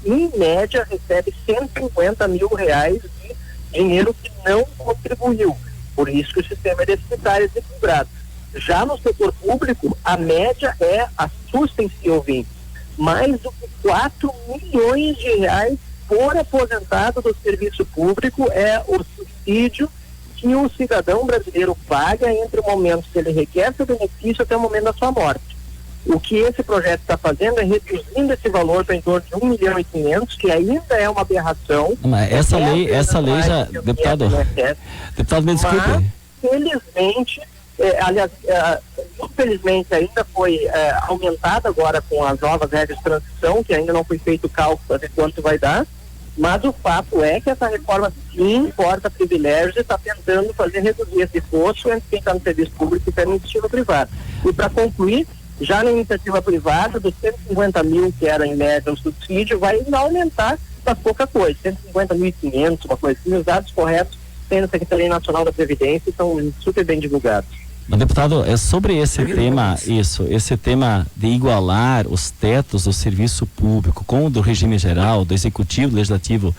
em média, recebe 150 mil reais de dinheiro que não contribuiu. Por isso que o sistema é deficitário e desequilibrado. Já no setor público, a média assustem-se, ouvintes, mais do que 4 milhões de reais por aposentado do serviço público é o subsídio que o cidadão brasileiro paga entre o momento que ele requer seu benefício até o momento da sua morte. O que esse projeto está fazendo é reduzindo esse valor para em torno de 1,5 milhão, que ainda é uma aberração. Mas essa lei já, deputado, me desculpe. Mas, felizmente, infelizmente ainda foi aumentada agora com as novas regras de transição, que ainda não foi feito o cálculo para ver quanto vai dar, mas o fato é que essa reforma sim corta privilégios e está tentando fazer reduzir esse fosso entre quem está no serviço público e está no iniciativa privada. E para concluir, já na iniciativa privada, dos 150 mil que era em média o subsídio, vai ainda aumentar para pouca coisa, 150.500, uma coisa assim. Os dados corretos tem na Secretaria Nacional da Previdência e são super bem divulgados. Mas, deputado, é sobre esse tema de igualar os tetos do serviço público com o do regime geral, do executivo, do legislativo,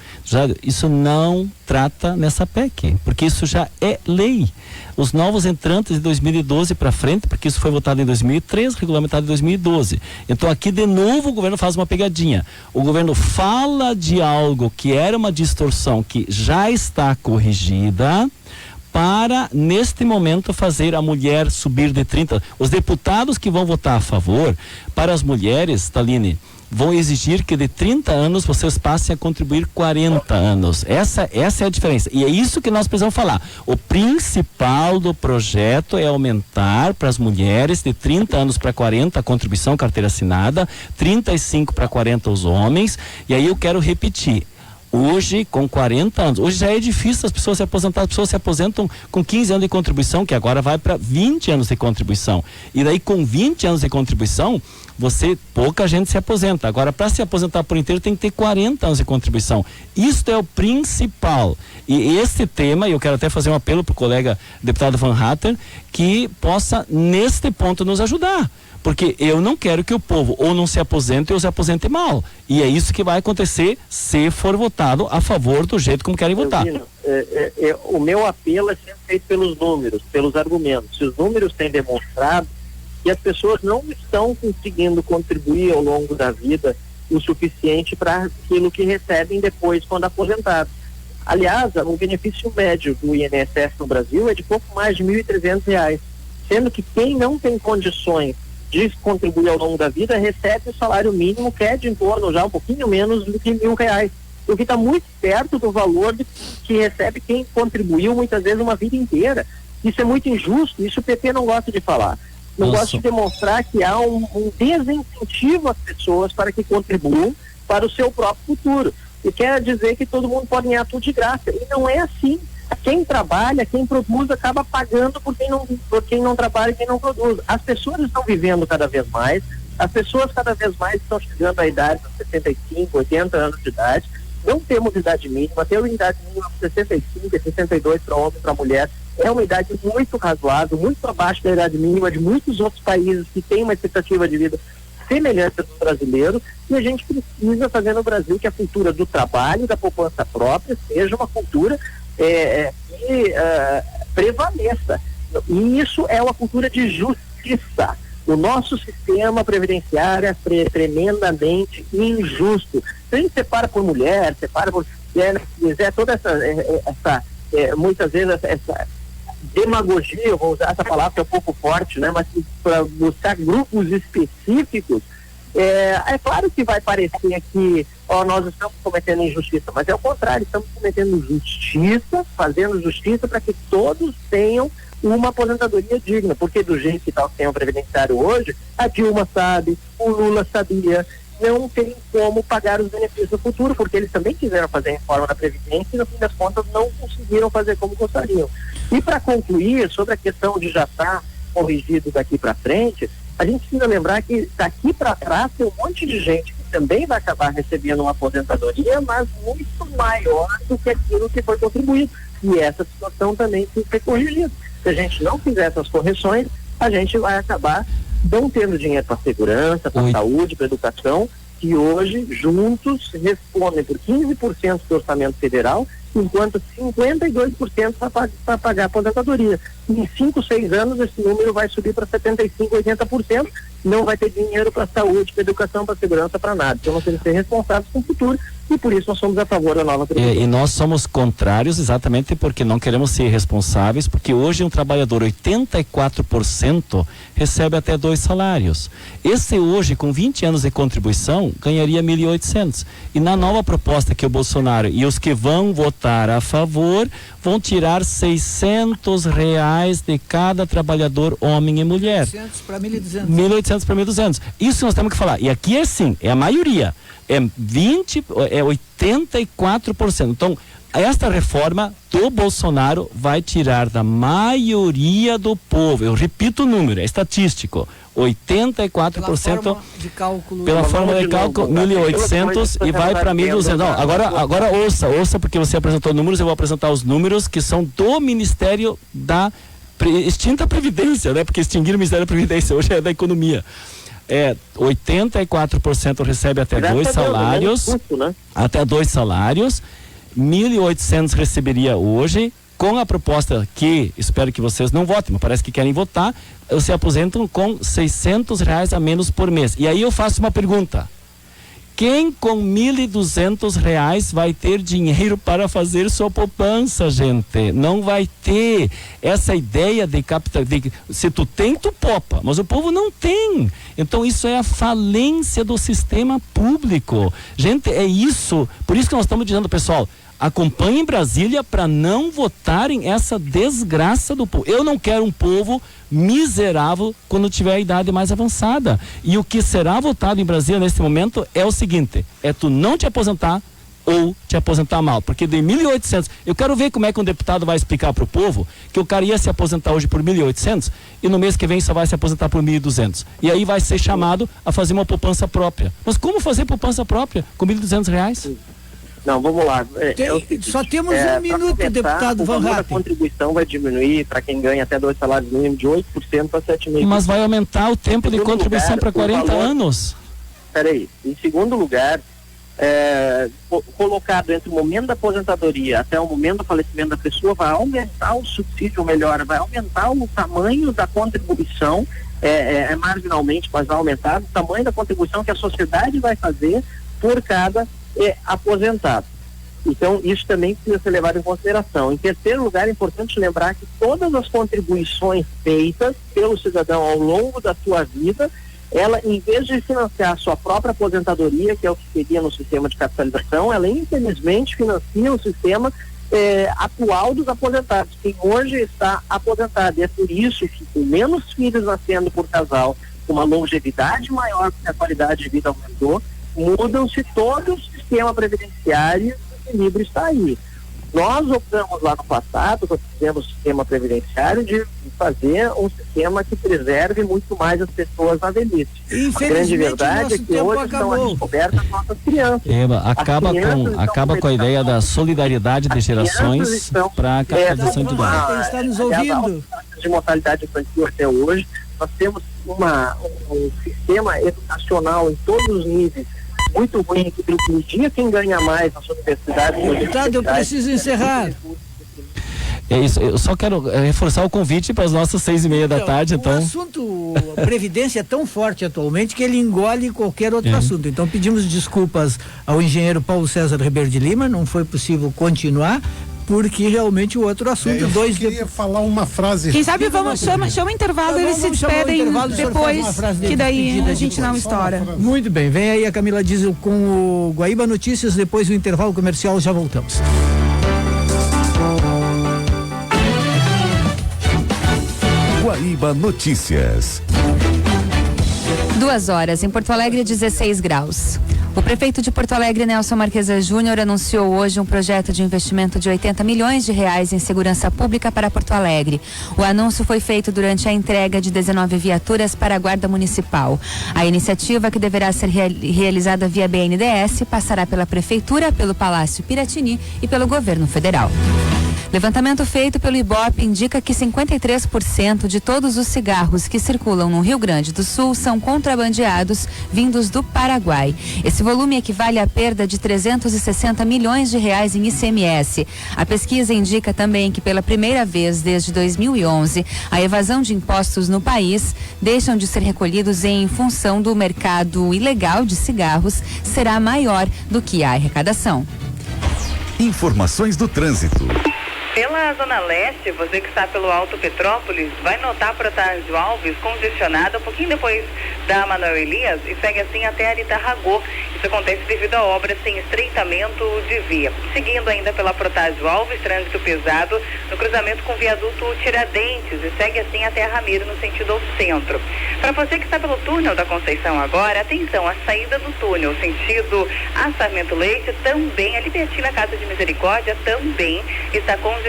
isso não trata nessa PEC, porque isso já é lei. Os novos entrantes de 2012 para frente, porque isso foi votado em 2003, regulamentado em 2012. Então aqui de novo o governo faz uma pegadinha. O governo fala de algo que era uma distorção que já está corrigida, para, neste momento, fazer a mulher subir de 30. Os deputados que vão votar a favor, para as mulheres, Taline, vão exigir que de 30 anos vocês passem a contribuir 40 anos. Essa é a diferença. E é isso que nós precisamos falar. O principal do projeto é aumentar para as mulheres de 30 anos para 40 a contribuição carteira assinada, 35 para 40 os homens. E aí eu quero repetir. Hoje, com 40 anos, hoje já é difícil as pessoas se aposentar, as pessoas se aposentam com 15 anos de contribuição, que agora vai para 20 anos de contribuição. E daí, com 20 anos de contribuição, pouca gente se aposenta. Agora, para se aposentar por inteiro, tem que ter 40 anos de contribuição. Isso é o principal. E esse tema, eu quero até fazer um apelo para o colega deputado Van Hatten, que possa, neste ponto, nos ajudar. Porque eu não quero que o povo ou não se aposente ou se aposente mal. E é isso que vai acontecer se for votado a favor do jeito como querem votar. O meu apelo é sempre feito pelos números, pelos argumentos. Se os números têm demonstrado que as pessoas não estão conseguindo contribuir ao longo da vida o suficiente para aquilo que recebem depois quando aposentados. Aliás, o benefício médio do INSS no Brasil é de pouco mais de R$ 1.300, sendo que quem não tem condições de contribuir ao longo da vida recebe o salário mínimo, que é de em torno já um pouquinho menos do que R$1.000, o que está muito perto do valor que recebe quem contribuiu muitas vezes uma vida inteira. Isso é muito injusto, isso o PT não gosta de falar. Não gosta de demonstrar que há um desincentivo às pessoas para que contribuam para o seu próprio futuro. E quer dizer que todo mundo pode ganhar tudo de graça. E não é assim. Quem trabalha, quem produz, acaba pagando por quem não trabalha e quem não produz. As pessoas estão vivendo cada vez mais, as pessoas cada vez mais estão chegando à idade de 65, 80 anos de idade. Não temos idade mínima, temos idade mínima de 65 e 62 para homem e para mulher. É uma idade muito razoável, muito abaixo da idade mínima de muitos outros países que têm uma expectativa de vida semelhante ao do brasileiro, e a gente precisa fazer no Brasil que a cultura do trabalho, da poupança própria, seja uma cultura que prevaleça. E isso é uma cultura de justiça. O nosso sistema previdenciário é tremendamente injusto. Se a gente separa por mulher, separa por toda essa muitas vezes essa demagogia, eu vou usar essa palavra que é um pouco forte, né? Mas para buscar grupos específicos, é claro que vai parecer que nós estamos cometendo injustiça, mas é o contrário, estamos cometendo justiça, fazendo justiça para que todos tenham uma aposentadoria digna, porque do jeito que está o sistema previdenciário hoje, a Dilma sabe, o Lula sabia, não tem como pagar os benefícios do futuro, porque eles também quiseram fazer a reforma da Previdência e no fim das contas não conseguiram fazer como gostariam. E para concluir, sobre a questão de já estar corrigido daqui para frente, a gente precisa lembrar que daqui para trás tem um monte de gente que também vai acabar recebendo uma aposentadoria, mas muito maior do que aquilo que foi contribuído. E essa situação também tem que ser corrigida. Se a gente não fizer essas correções, a gente vai acabar não tendo dinheiro para segurança, para saúde, para educação, que hoje juntos respondem por 15% do orçamento federal, enquanto 52% para pagar a aposentadoria. Em 5, 6 anos esse número vai subir para 75%, 80%, não vai ter dinheiro para saúde, para educação, para segurança, para nada. Então nós temos que ser responsáveis com o futuro e por isso nós somos a favor da nova tributação. E nós somos contrários exatamente porque não queremos ser responsáveis, porque hoje um trabalhador 84% recebe até 2 salários. Esse hoje, com 20 anos de contribuição, ganharia 1.800. E na nova proposta que o Bolsonaro e os que vão votar a favor vão tirar R$600 de cada trabalhador, homem e mulher. 1.800 para 1.200. 1.800 para 1.200. Isso nós temos que falar. E aqui é sim, é a maioria. É 84%. Então, esta reforma do Bolsonaro vai tirar da maioria do povo. Eu repito o número, é estatístico. 84% pela fórmula de cálculo 1.800 e vai para 1.200. Não, agora ouça, porque você apresentou números, eu vou apresentar os números que são do Ministério da extinta Previdência, né? Porque extinguiram o Ministério da Previdência, hoje é da Economia. 84% recebe até 2 salários, até 2 salários, 1.800 receberia hoje, com a proposta que, espero que vocês não votem, mas parece que querem votar, se aposentam com R$600 a menos por mês. E aí eu faço uma pergunta: quem com R$1.200 vai ter dinheiro para fazer sua poupança, gente? Não vai ter. Essa ideia de capital, se tu tem, tu poupa, mas o povo não tem. Então isso é a falência do sistema público. Gente, é isso. Por isso que nós estamos dizendo, pessoal, acompanhem Brasília para não votarem essa desgraça do povo. Eu não quero um povo miserável quando tiver a idade mais avançada. E o que será votado em Brasília nesse momento é o seguinte: é tu não te aposentar ou te aposentar mal. Porque de 1.800, eu quero ver como é que um deputado vai explicar para o povo que o cara ia se aposentar hoje por 1.800 e no mês que vem só vai se aposentar por 1.200. E aí vai ser chamado a fazer uma poupança própria. Mas como fazer poupança própria com R$1.200? Não, vamos lá. Só temos um minuto, deputado Van Hatten. A contribuição vai diminuir para quem ganha até 2 salários mínimos de 8% para 7,5%. Mas vai aumentar o tempo de contribuição para 40 anos. Peraí. Em segundo lugar, colocado entre o momento da aposentadoria até o momento do falecimento da pessoa, vai aumentar o subsídio, ou melhor, vai aumentar o tamanho da contribuição, marginalmente, mas vai aumentar o tamanho da contribuição que a sociedade vai fazer por cada aposentado. Então, isso também precisa ser levado em consideração. Em terceiro lugar, é importante lembrar que todas as contribuições feitas pelo cidadão ao longo da sua vida, ela, em vez de financiar a sua própria aposentadoria, que é o que seria no sistema de capitalização, ela infelizmente financia o sistema atual dos aposentados, quem hoje está aposentado. E é por isso que, com menos filhos nascendo por casal, com uma longevidade maior, porque a qualidade de vida aumentou, mudam-se todo o sistema previdenciário, o equilíbrio está aí. Nós optamos lá no passado, quando fizemos o sistema previdenciário, de fazer um sistema que preserve muito mais as pessoas na velhice. A grande verdade é que hoje estão a descoberta as nossas crianças. Acaba com a ideia da solidariedade de gerações para a capitalização de dados. Está nos ouvindo? De mortalidade infantil até hoje, nós temos um sistema educacional em todos os níveis muito ruim, que privilegia quem ganha mais nas universidades. Deputado, eu preciso encerrar. É isso, eu só quero reforçar o convite para as nossas 6:30 da tarde. Então, o assunto Previdência é tão forte atualmente que ele engole qualquer outro assunto. Então pedimos desculpas ao engenheiro Paulo César Ribeiro de Lima, não foi possível continuar, porque realmente o outro assunto... Eu queria falar uma frase... Quem sabe chama intervalo, eles se despedem depois, que daí a gente não estoura. Muito bem, vem aí a Camila Diesel com o Guaíba Notícias, depois do intervalo comercial, já voltamos. Guaíba Notícias. 2 horas, em Porto Alegre, 16 graus. O prefeito de Porto Alegre, Nelson Marquesa Júnior, anunciou hoje um projeto de investimento de R$80 milhões em segurança pública para Porto Alegre. O anúncio foi feito durante a entrega de 19 viaturas para a Guarda Municipal. A iniciativa, que deverá ser realizada via BNDES, passará pela Prefeitura, pelo Palácio Piratini e pelo Governo Federal. Levantamento feito pelo Ibope indica que 53% de todos os cigarros que circulam no Rio Grande do Sul são contrabandeados vindos do Paraguai. Esse volume equivale à perda de 360 milhões de reais em ICMS. A pesquisa indica também que pela primeira vez desde 2011, a evasão de impostos no país deixam de ser recolhidos em função do mercado ilegal de cigarros será maior do que a arrecadação. Informações do trânsito. Pela Zona Leste, você que está pelo Alto Petrópolis, vai notar Protásio Alves congestionada um pouquinho depois da Manuel Elias e segue assim até Arita Ragô. Isso acontece devido a obras sem estreitamento de via. Seguindo ainda pela Protásio Alves, trânsito pesado no cruzamento com o viaduto Tiradentes e segue assim até a Ramiro no sentido ao centro. Para você que está pelo túnel da Conceição agora, atenção, a saída do túnel sentido a Sarmento Leite também, ali pertinho na Casa de Misericórdia, também está congestionada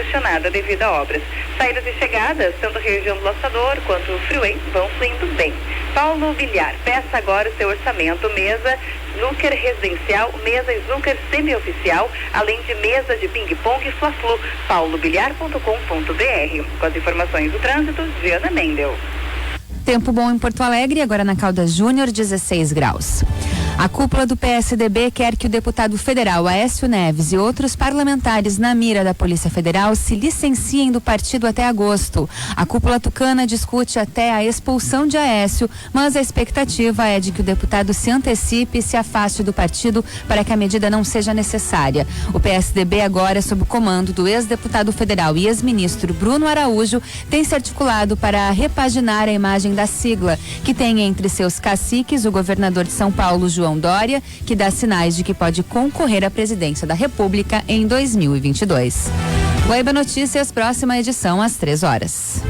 devido a obras. Saídas e chegadas, tanto a região do Laçador quanto o Freeway, vão fluindo bem. Paulo Bilhar, peça agora o seu orçamento, mesa snooker residencial, mesa snooker semi-oficial, além de mesa de ping-pong e fla-flu. paulobilhar.com.br. Com as informações do trânsito, Diana Mendel. Tempo bom em Porto Alegre, agora na Caldas Júnior, 16 graus. A cúpula do PSDB quer que o deputado federal Aécio Neves e outros parlamentares na mira da Polícia Federal se licenciem do partido até agosto. A cúpula tucana discute até a expulsão de Aécio, mas a expectativa é de que o deputado se antecipe e se afaste do partido para que a medida não seja necessária. O PSDB, agora sob o comando do ex-deputado federal e ex-ministro Bruno Araújo, tem se articulado para repaginar a imagem da sigla, que tem entre seus caciques o governador de São Paulo, João Dória, que dá sinais de que pode concorrer à presidência da República em 2022. Guaíba Notícias, próxima edição às 3 horas.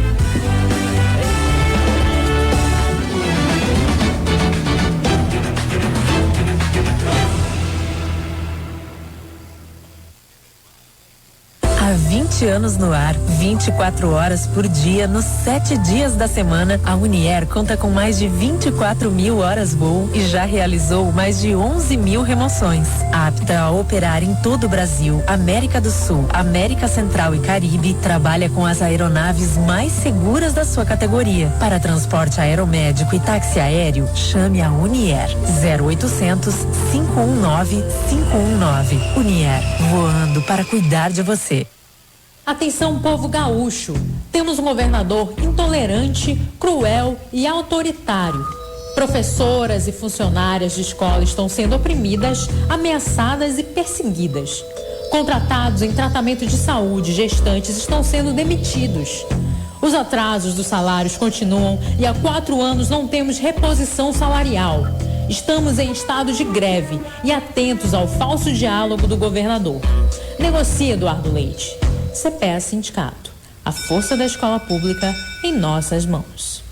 Há 20 anos no ar, 24 horas por dia, nos 7 dias da semana, a Unier conta com mais de 24 mil horas voo e já realizou mais de 11 mil remoções. Apta a operar em todo o Brasil, América do Sul, América Central e Caribe, trabalha com as aeronaves mais seguras da sua categoria. Para transporte aeromédico e táxi aéreo, chame a Unier. 0800 519 519. Unier, voando para cuidar de você. Atenção, povo gaúcho. Temos um governador intolerante, cruel e autoritário. Professoras e funcionárias de escola estão sendo oprimidas, ameaçadas e perseguidas. Contratados em tratamento de saúde, gestantes estão sendo demitidos. Os atrasos dos salários continuam e há 4 anos não temos reposição salarial. Estamos em estado de greve e atentos ao falso diálogo do governador. Negocie, Eduardo Leite. CPEA Sindicato. A força da escola pública em nossas mãos.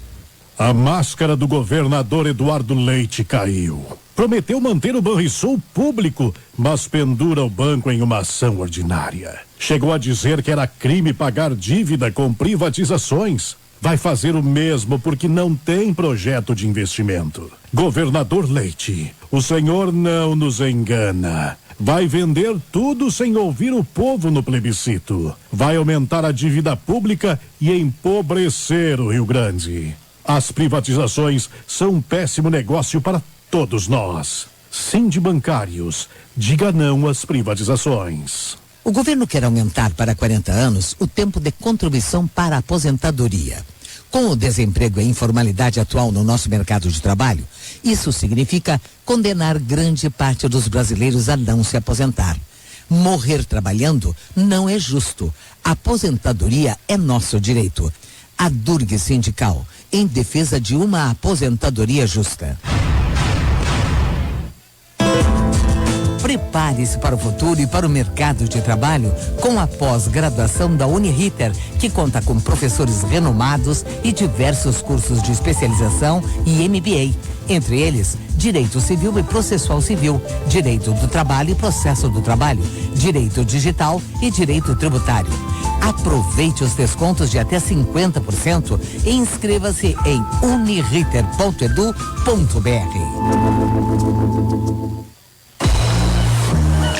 A máscara do governador Eduardo Leite caiu. Prometeu manter o Banrisul público, mas pendura o banco em uma ação ordinária. Chegou a dizer que era crime pagar dívida com privatizações. Vai fazer o mesmo porque não tem projeto de investimento. Governador Leite, o senhor não nos engana. Vai vender tudo sem ouvir o povo no plebiscito. Vai aumentar a dívida pública e empobrecer o Rio Grande. As privatizações são um péssimo negócio para todos nós. Sindibancários, diga não às privatizações. O governo quer aumentar para 40 anos o tempo de contribuição para a aposentadoria. Com o desemprego e a informalidade atual no nosso mercado de trabalho, isso significa condenar grande parte dos brasileiros a não se aposentar. Morrer trabalhando não é justo. A aposentadoria é nosso direito. A Durg Sindical, em defesa de uma aposentadoria justa. Prepare-se para o futuro e para o mercado de trabalho com a pós-graduação da Uniriter, que conta com professores renomados e diversos cursos de especialização e MBA. Entre eles, Direito Civil e Processual Civil, Direito do Trabalho e Processo do Trabalho, Direito Digital e Direito Tributário. Aproveite os descontos de até 50% e inscreva-se em uniriter.edu.br.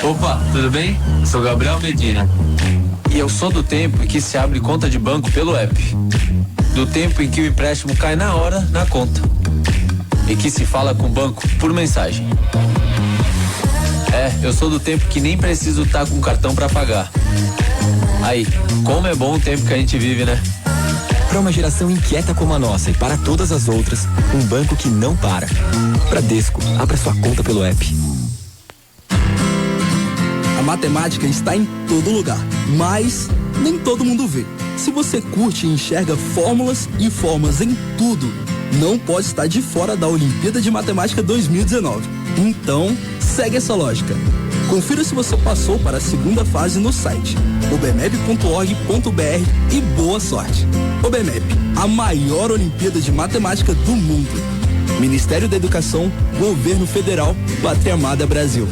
Opa, tudo bem? Sou Gabriel Medina. E E eu sou do tempo em que se abre conta de banco pelo app. Do tempo em que o empréstimo cai na hora na conta. E que se fala com o banco por mensagem. Eu sou do tempo que nem preciso estar com cartão pra pagar. Aí, como é bom o tempo que a gente vive, né? Para uma geração inquieta como a nossa e para todas as outras, um banco que não para. Bradesco, abra sua conta pelo app. A matemática está em todo lugar, mas nem todo mundo vê. Se você curte e enxerga fórmulas e formas em tudo, não pode estar de fora da Olimpíada de Matemática 2019. Então, segue essa lógica. Confira se você passou para a segunda fase no site obmep.org.br e boa sorte. OBMEP, a maior Olimpíada de Matemática do mundo. Ministério da Educação, Governo Federal, Pátria Amada Brasil.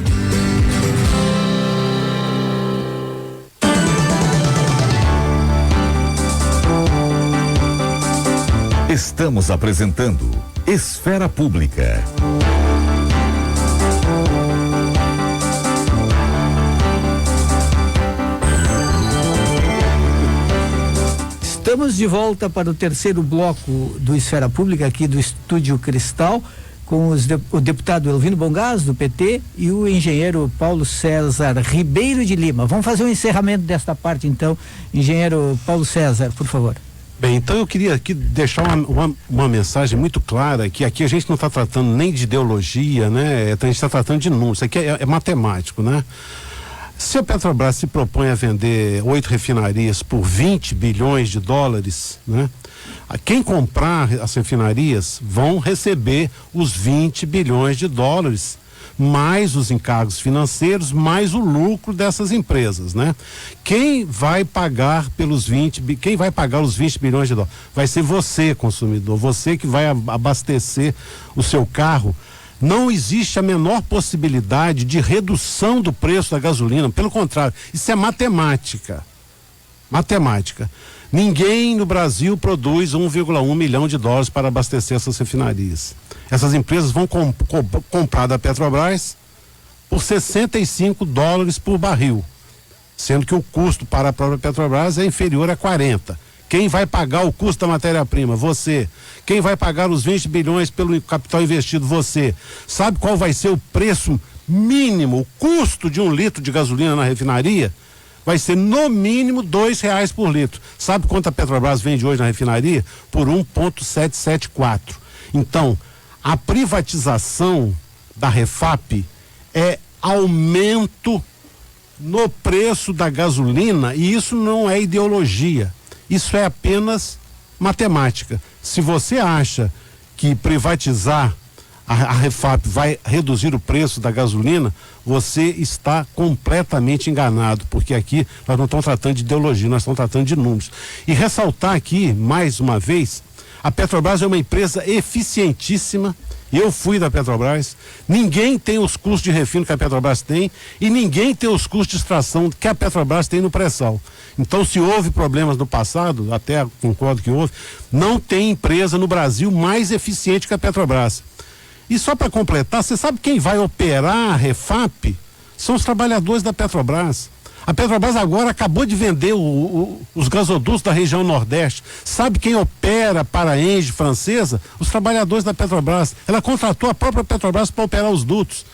Estamos apresentando Esfera Pública. Estamos de volta para o terceiro bloco do Esfera Pública aqui do Estúdio Cristal, com o deputado Elvino Bongás, do PT, e o engenheiro Paulo César Ribeiro de Lima. Vamos fazer um encerramento desta parte, então. Engenheiro Paulo César, por favor. Bem, então eu queria aqui deixar uma mensagem muito clara, que aqui a gente não está tratando nem de ideologia, né? A gente está tratando de números, isso aqui é matemático, né? Se a Petrobras se propõe a vender 8 refinarias por 20 bilhões de dólares, né? Quem comprar as refinarias vão receber os 20 bilhões de dólares, mais os encargos financeiros, mais o lucro dessas empresas, né? Quem vai pagar os 20 bilhões de dólares? Vai ser você, consumidor, você que vai abastecer o seu carro. Não existe a menor possibilidade de redução do preço da gasolina, pelo contrário, isso é matemática. Matemática. Ninguém no Brasil produz 1,1 milhão de dólares para abastecer essas refinarias. Essas empresas vão comprar da Petrobras por 65 dólares por barril, sendo que o custo para a própria Petrobras é inferior a 40. Quem vai pagar o custo da matéria-prima? Você. Quem vai pagar os 20 bilhões pelo capital investido? Você. Sabe qual vai ser o preço mínimo, o custo de 1 litro de gasolina na refinaria? Vai ser no mínimo R$2 por litro. Sabe quanto a Petrobras vende hoje na refinaria? Por 1,774. Então, a privatização da Refap é aumento no preço da gasolina, e isso não é ideologia. Isso é apenas matemática. Se você acha que privatizar a Refap vai reduzir o preço da gasolina, você está completamente enganado, porque aqui nós não estamos tratando de ideologia, nós estamos tratando de números. E ressaltar aqui, mais uma vez, a Petrobras é uma empresa eficientíssima. Eu fui da Petrobras, ninguém tem os custos de refino que a Petrobras tem e ninguém tem os custos de extração que a Petrobras tem no pré-sal. Então, se houve problemas no passado, até concordo que houve, não tem empresa no Brasil mais eficiente que a Petrobras. E só para completar, você sabe quem vai operar a Refap? São os trabalhadores da Petrobras. A Petrobras agora acabou de vender os gasodutos da região Nordeste. Sabe quem opera para a Engie francesa? Os trabalhadores da Petrobras. Ela contratou a própria Petrobras para operar os dutos.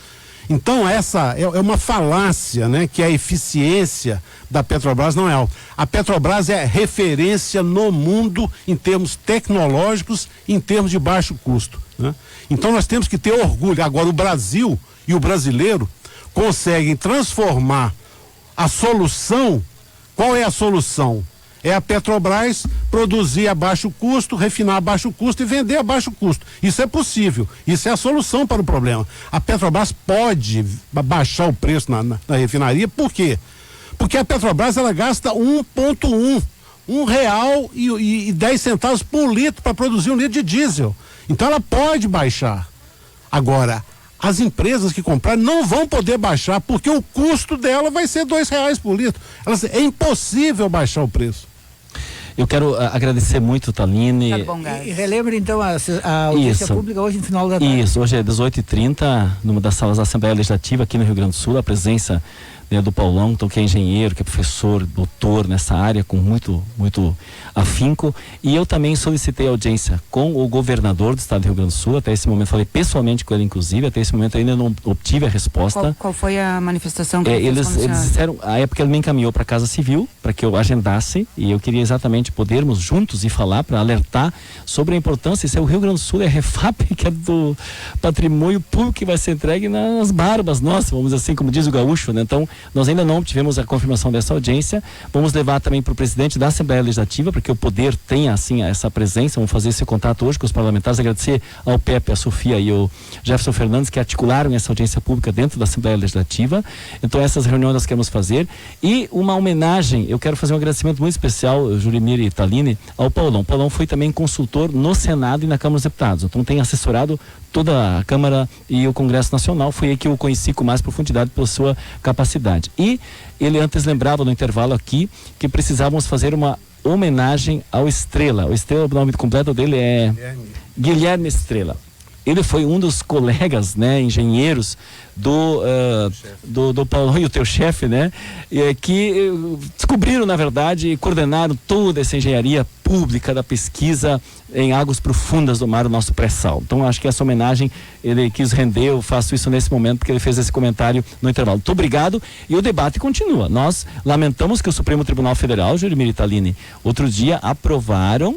Então essa é uma falácia, né? Que a eficiência da Petrobras não é alta. A Petrobras é referência no mundo em termos tecnológicos, em termos de baixo custo, né? Então nós temos que ter orgulho. Agora o Brasil e o brasileiro conseguem transformar a solução. Qual é a solução? É a Petrobras produzir a baixo custo, refinar a baixo custo e vender a baixo custo. Isso é possível, isso é a solução para o problema. A Petrobras pode baixar o preço na refinaria, por quê? Porque a Petrobras ela gasta R$1,10 por litro para produzir 1 litro de diesel. Então ela pode baixar. Agora, as empresas que comprarem não vão poder baixar, porque o custo dela vai ser R$2 por litro. É impossível baixar o preço. Eu quero agradecer muito, Taline. E relembre então a audiência pública hoje no final da tarde. Isso, hoje é 18h30, numa das salas da Assembleia Legislativa aqui no Rio Grande do Sul, a presença né, do Paulão, então, que é engenheiro, que é professor, doutor nessa área, com muito afinco. E eu também solicitei audiência com o governador do estado do Rio Grande do Sul. Até esse momento falei pessoalmente com ele, inclusive. Até esse momento ainda não obtive a resposta. Qual foi a manifestação que eles disseram, a época ele me encaminhou para a Casa Civil para que eu agendasse, e eu queria exatamente podermos juntos ir falar para alertar sobre a importância. Isso é o Rio Grande do Sul, é a Refap, que é do patrimônio público, que vai ser entregue nas barbas, nossa, vamos dizer assim, como diz o gaúcho, né? Então, nós ainda não tivemos a confirmação dessa audiência. Vamos levar também para o presidente da Assembleia Legislativa, para que o poder tenha, assim, essa presença. Vamos fazer esse contato hoje com os parlamentares, agradecer ao Pepe, a Sofia e o Jefferson Fernandes, que articularam essa audiência pública dentro da Assembleia Legislativa. Então, essas reuniões nós queremos fazer. E uma homenagem, eu quero fazer um agradecimento muito especial, Julimir e Thaline, ao Paulão. O Paulão foi também consultor no Senado e na Câmara dos Deputados. Então, tem assessorado toda a Câmara e o Congresso Nacional. Foi aí que eu conheci com mais profundidade pela sua capacidade. E ele antes lembrava no intervalo aqui que precisávamos fazer uma homenagem ao Estrela. O Estrela, o nome completo dele é Guilherme Estrela. Ele foi um dos colegas, né, engenheiros do Paulão e o teu chefe, né, que descobriram, na verdade, e coordenaram toda essa engenharia pública da pesquisa em águas profundas do mar, o nosso pré-sal. Então, acho que essa homenagem ele quis render. Eu faço isso nesse momento porque ele fez esse comentário no intervalo. Muito obrigado. E o debate continua. Nós lamentamos que o Supremo Tribunal Federal, Julimir e Thaline, outro dia aprovaram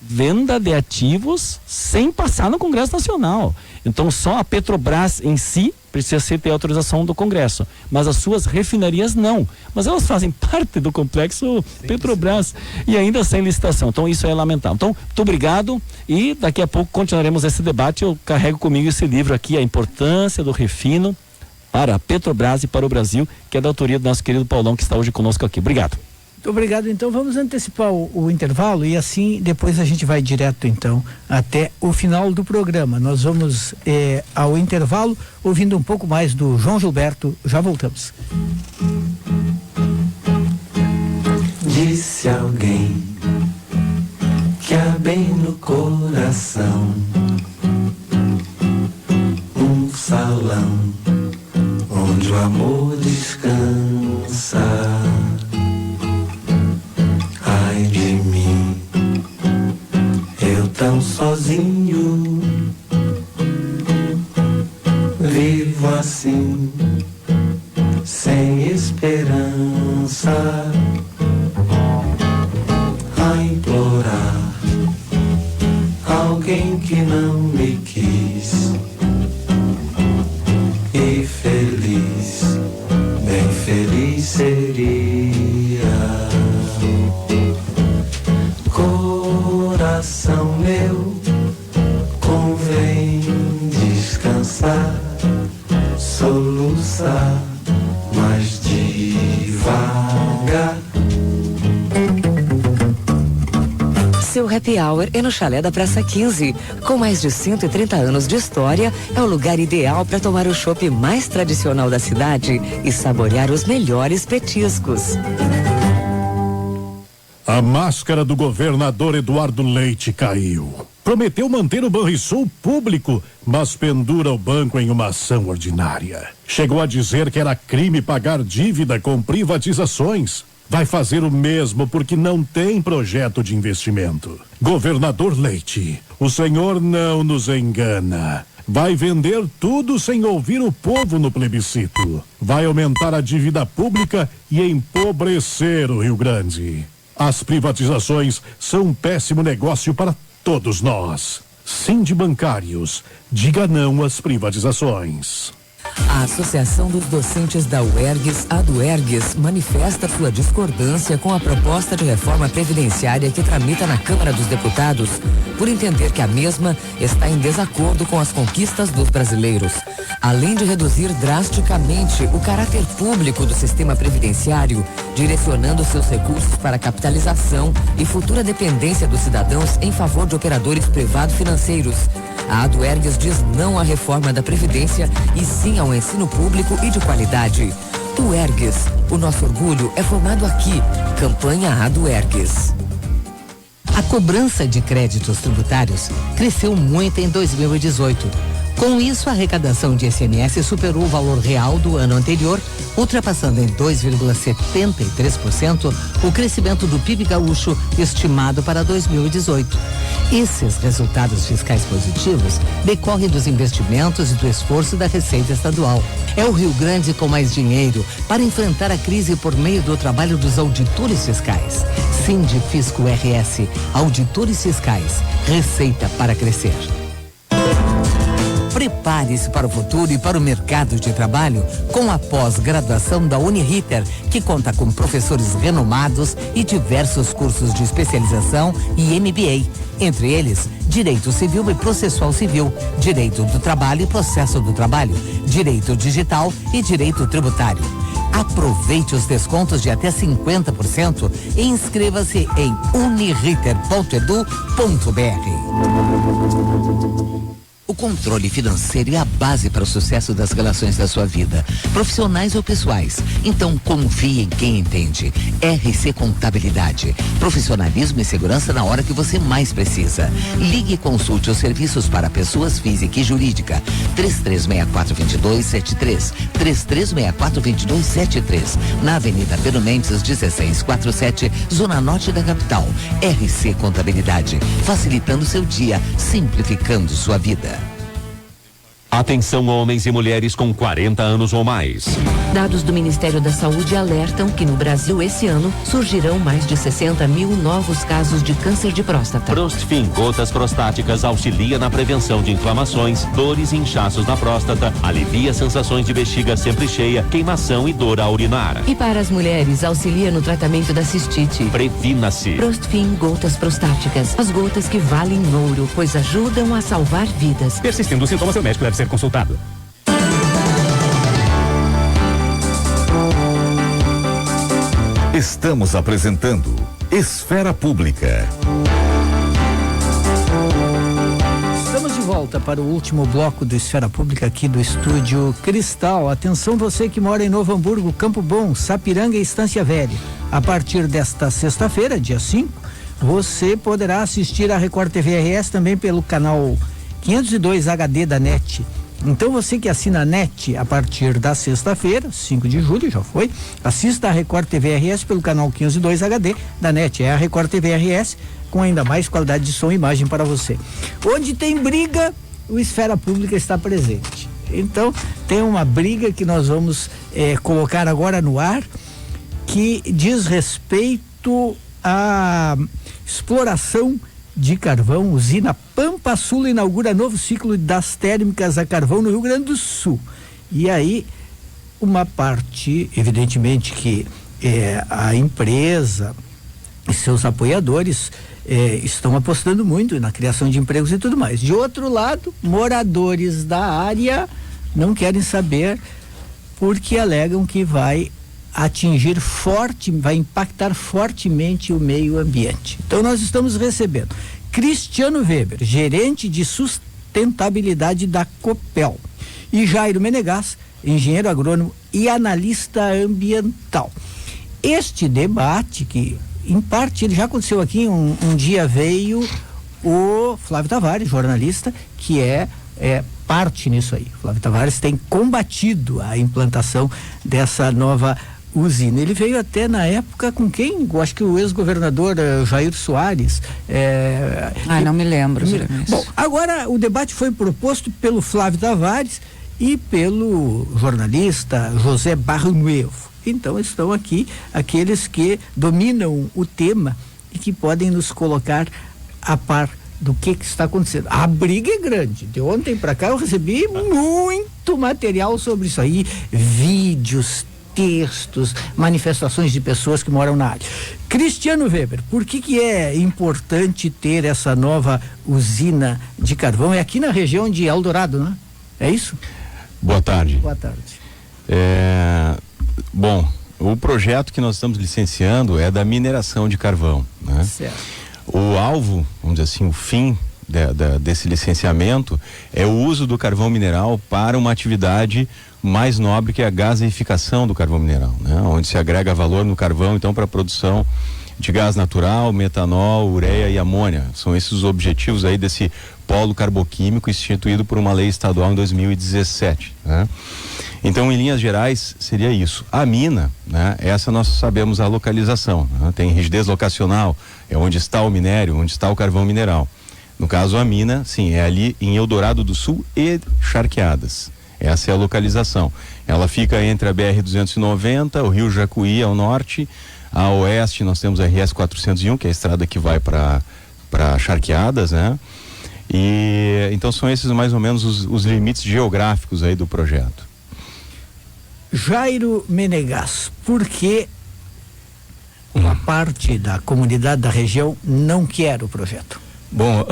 venda de ativos sem passar no Congresso Nacional. Então, só a Petrobras em si precisa ter autorização do Congresso, mas as suas refinarias não. Mas elas fazem parte do complexo Petrobras e ainda sem licitação. Então, isso é lamentável. Então, muito obrigado, e daqui a pouco continuaremos esse debate. Eu carrego comigo esse livro aqui, A Importância do Refino para a Petrobras e para o Brasil, que é da autoria do nosso querido Paulão, que está hoje conosco aqui. Obrigado. Muito obrigado. Então vamos antecipar o intervalo, e assim depois a gente vai direto então até o final do programa. Nós vamos ao intervalo ouvindo um pouco mais do João Gilberto. Já voltamos. Disse alguém que há bem no coração um salão onde o amor descansa. Ai de mim, eu tão sozinho, vivo assim, sem esperança, a implorar alguém que não me quis, e feliz, bem feliz seria. Coração meu, convém descansar, soluçar mais devagar. Seu happy hour é no Chalé da Praça 15. Com mais de 130 anos de história, é o lugar ideal para tomar o chopp mais tradicional da cidade e saborear os melhores petiscos. A máscara do governador Eduardo Leite caiu. Prometeu manter o Banrisul público, mas pendura o banco em uma ação ordinária. Chegou a dizer que era crime pagar dívida com privatizações. Vai fazer o mesmo porque não tem projeto de investimento. Governador Leite, o senhor não nos engana. Vai vender tudo sem ouvir o povo no plebiscito. Vai aumentar a dívida pública e empobrecer o Rio Grande. As privatizações são um péssimo negócio para todos nós. Sindibancários, diga não às privatizações. A Associação dos Docentes da UERGS, a ADUERGS, manifesta sua discordância com a proposta de reforma previdenciária que tramita na Câmara dos Deputados, por entender que a mesma está em desacordo com as conquistas dos brasileiros. Além de reduzir drasticamente o caráter público do sistema previdenciário, direcionando seus recursos para a capitalização e futura dependência dos cidadãos em favor de operadores privados financeiros, a ADUERGS diz não à reforma da Previdência e sim ao ensino público e de qualidade. UERGS, o nosso orgulho é formado aqui. Campanha ADUERGS. A cobrança de créditos tributários cresceu muito em 2018. Com isso, a arrecadação de ICMS superou o valor real do ano anterior, ultrapassando em 2,73% o crescimento do PIB gaúcho estimado para 2018. Esses resultados fiscais positivos decorrem dos investimentos e do esforço da Receita Estadual. É o Rio Grande com mais dinheiro para enfrentar a crise por meio do trabalho dos auditores fiscais. Sindifisco RS, auditores fiscais, Receita para crescer. Prepare-se para o futuro e para o mercado de trabalho com a pós-graduação da Uniriter, que conta com professores renomados e diversos cursos de especialização e MBA. Entre eles, Direito Civil e Processual Civil, Direito do Trabalho e Processo do Trabalho, Direito Digital e Direito Tributário. Aproveite os descontos de até 50% e inscreva-se em uniriter.edu.br. O controle financeiro é a base para o sucesso das relações da sua vida, profissionais ou pessoais. Então confie em quem entende. RC Contabilidade. Profissionalismo e segurança na hora que você mais precisa. Ligue e consulte os serviços para pessoas física e jurídica. 3364-2273. 3364-2273. Na Avenida Pedro Mendes, 1647, Zona Norte da capital. RC Contabilidade. Facilitando seu dia, simplificando sua vida. Atenção, homens e mulheres com 40 anos ou mais. Dados do Ministério da Saúde alertam que no Brasil esse ano surgirão mais de 60 mil novos casos de câncer de próstata. Prostfin Gotas Prostáticas auxilia na prevenção de inflamações, dores e inchaços na próstata, alivia sensações de bexiga sempre cheia, queimação e dor ao urinar. E para as mulheres, auxilia no tratamento da cistite. Previna-se. Prostfin Gotas Prostáticas. As gotas que valem ouro, pois ajudam a salvar vidas. Persistindo os sintomas, seu médico deve ser consultado. Estamos apresentando Esfera Pública. Estamos de volta para o último bloco do Esfera Pública aqui do Estúdio Cristal. Atenção você que mora em Novo Hamburgo, Campo Bom, Sapiranga e Estância Velha. A partir desta sexta-feira, dia 5, você poderá assistir a Record TV RS também pelo canal 502 HD da NET. Então você que assina a NET a partir da sexta-feira, 5 de julho, já foi, assista a Record TV RS pelo canal 502 HD da NET. É a Record TV RS com ainda mais qualidade de som e imagem para você. Onde tem briga, o Esfera Pública está presente. Então tem uma briga que nós vamos colocar agora no ar, que diz respeito à exploração de carvão. Usina Pampa Sul inaugura novo ciclo das térmicas a carvão no Rio Grande do Sul. E aí, uma parte, evidentemente que a empresa e seus apoiadores estão apostando muito na criação de empregos e tudo mais. De outro lado, moradores da área não querem saber, porque alegam que vai impactar fortemente o meio ambiente. Então nós estamos recebendo Cristiano Weber, gerente de sustentabilidade da Copel, e Jairo Menegas, engenheiro agrônomo e analista ambiental. Este debate, que em parte ele já aconteceu aqui, um dia veio o Flávio Tavares, jornalista, que é parte nisso aí. Flávio Tavares tem combatido a implantação dessa nova usina. Ele veio até na época com quem? Eu acho que o ex-governador Jair Soares. Não me lembro. Bom, agora o debate foi proposto pelo Flávio Tavares e pelo jornalista José Barnuevo. Então estão aqui aqueles que dominam o tema e que podem nos colocar a par do que está acontecendo. A briga é grande. De ontem para cá eu recebi muito material sobre isso aí, vídeos, textos, manifestações de pessoas que moram na área. Cristiano Weber, por que é importante ter essa nova usina de carvão? É aqui na região de Eldorado, né? É isso? Boa tarde. Boa tarde. Bom, o projeto que nós estamos licenciando é da mineração de carvão, né? Certo. O alvo, vamos dizer assim, o fim desse licenciamento é o uso do carvão mineral para uma atividade mais nobre, que é a gaseificação do carvão mineral, né? Onde se agrega valor no carvão, então, para a produção de gás natural, metanol, ureia e amônia. São esses os objetivos aí desse polo carboquímico instituído por uma lei estadual em 2017, né? Então, em linhas gerais, seria isso. A mina, né? Essa nós sabemos a localização, né? Tem rigidez locacional, é onde está o minério, onde está o carvão mineral. No caso, a mina, sim, é ali em Eldorado do Sul e Charqueadas. Essa é a localização. Ela fica entre a BR-290, o Rio Jacuí ao norte, a oeste nós temos a RS-401, que é a estrada que vai para Charqueadas, né? E então são esses mais ou menos os limites geográficos aí do projeto. Jairo Menegas, por que uma parte da comunidade da região não quer o projeto? Bom,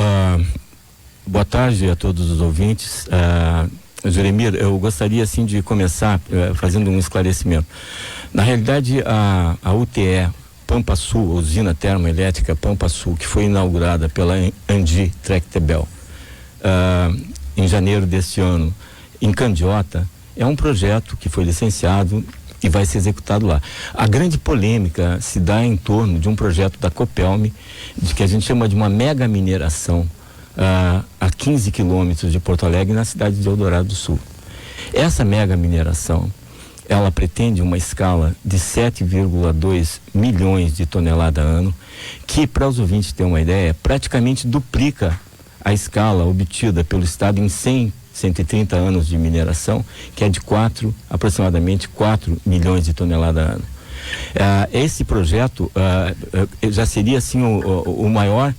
boa tarde a todos os ouvintes. Juremir, eu gostaria assim de começar fazendo um esclarecimento. Na realidade, a UTE Pampa Sul, usina termoelétrica Pampa Sul, que foi inaugurada pela Andi Tractebel em janeiro deste ano, em Candiota, é um projeto que foi licenciado e vai ser executado lá. A grande polêmica se dá em torno de um projeto da Copelme, de que a gente chama de uma mega mineração a 15 quilômetros de Porto Alegre, na cidade de Eldorado do Sul. Essa mega mineração, ela pretende uma escala de 7,2 milhões de toneladas ano, que, para os ouvintes terem uma ideia, praticamente duplica a escala obtida pelo Estado em 130 anos de mineração, que é de aproximadamente 4 milhões de toneladas ano. Esse projeto já seria assim o maior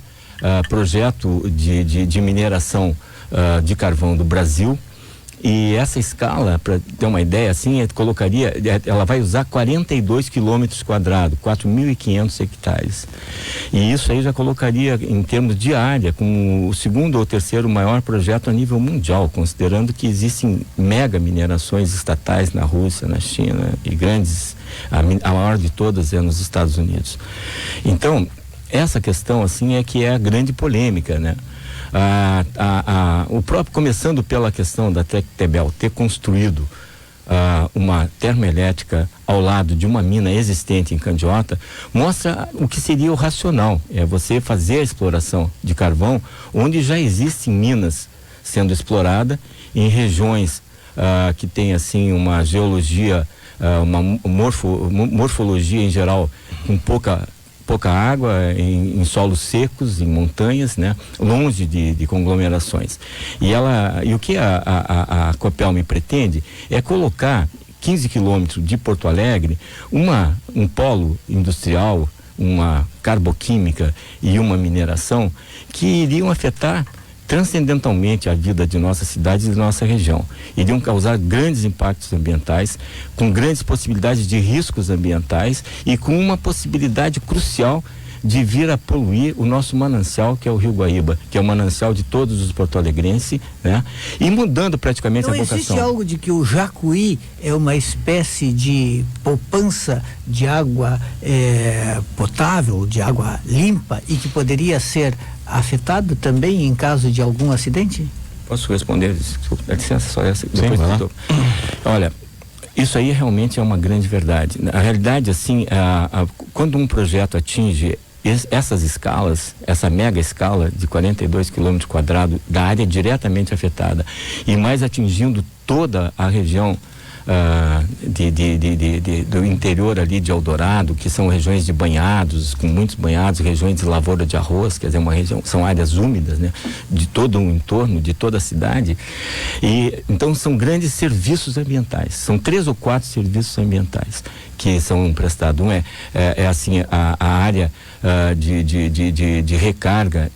projeto de mineração de carvão do Brasil. E essa escala, para ter uma ideia, assim, ela vai usar 42 quilômetros quadrados, 4.500 hectares. E isso aí já colocaria, em termos de área, como o segundo ou terceiro maior projeto a nível mundial, considerando que existem mega minerações estatais na Rússia, na China, e grandes, a maior de todas é nos Estados Unidos. Então, essa questão, assim, é que é a grande polêmica, né? O próprio, começando pela questão da Tractebel ter construído uma termoelétrica ao lado de uma mina existente em Candiota, mostra o que seria o racional, é você fazer a exploração de carvão onde já existem minas sendo exploradas em regiões que tem assim uma geologia, uma morfologia em geral com pouca água, em solos secos, em montanhas, né? Longe de conglomerações. E o que a Copelme pretende é colocar 15 quilômetros de Porto Alegre um polo industrial, uma carboquímica e uma mineração que iriam afetar transcendentalmente a vida de nossa cidade e de nossa região. Iriam causar grandes impactos ambientais, com grandes possibilidades de riscos ambientais e com uma possibilidade crucial de vir a poluir o nosso manancial, que é o Rio Guaíba, que é o manancial de todos os porto-alegrenses, né? E mudando praticamente a vocação. Não existe algo de que o Jacuí é uma espécie de poupança de água potável, de água limpa, e que poderia ser afetado também em caso de algum acidente? Posso responder? Desculpa, dá licença, só essa. Depois olha, isso aí realmente é uma grande verdade. Na realidade, assim, quando um projeto atinge essas escalas, essa mega escala de 42 quilômetros quadrados da área diretamente afetada, e mais atingindo toda a região do interior ali de Eldorado, que são regiões de banhados, com muitos banhados, regiões de lavoura de arroz, quer dizer, uma região, são áreas úmidas, né? De todo o entorno, de toda a cidade. E então são grandes serviços ambientais, são 3 ou 4 serviços ambientais que são prestados. Um é assim, a área de recarga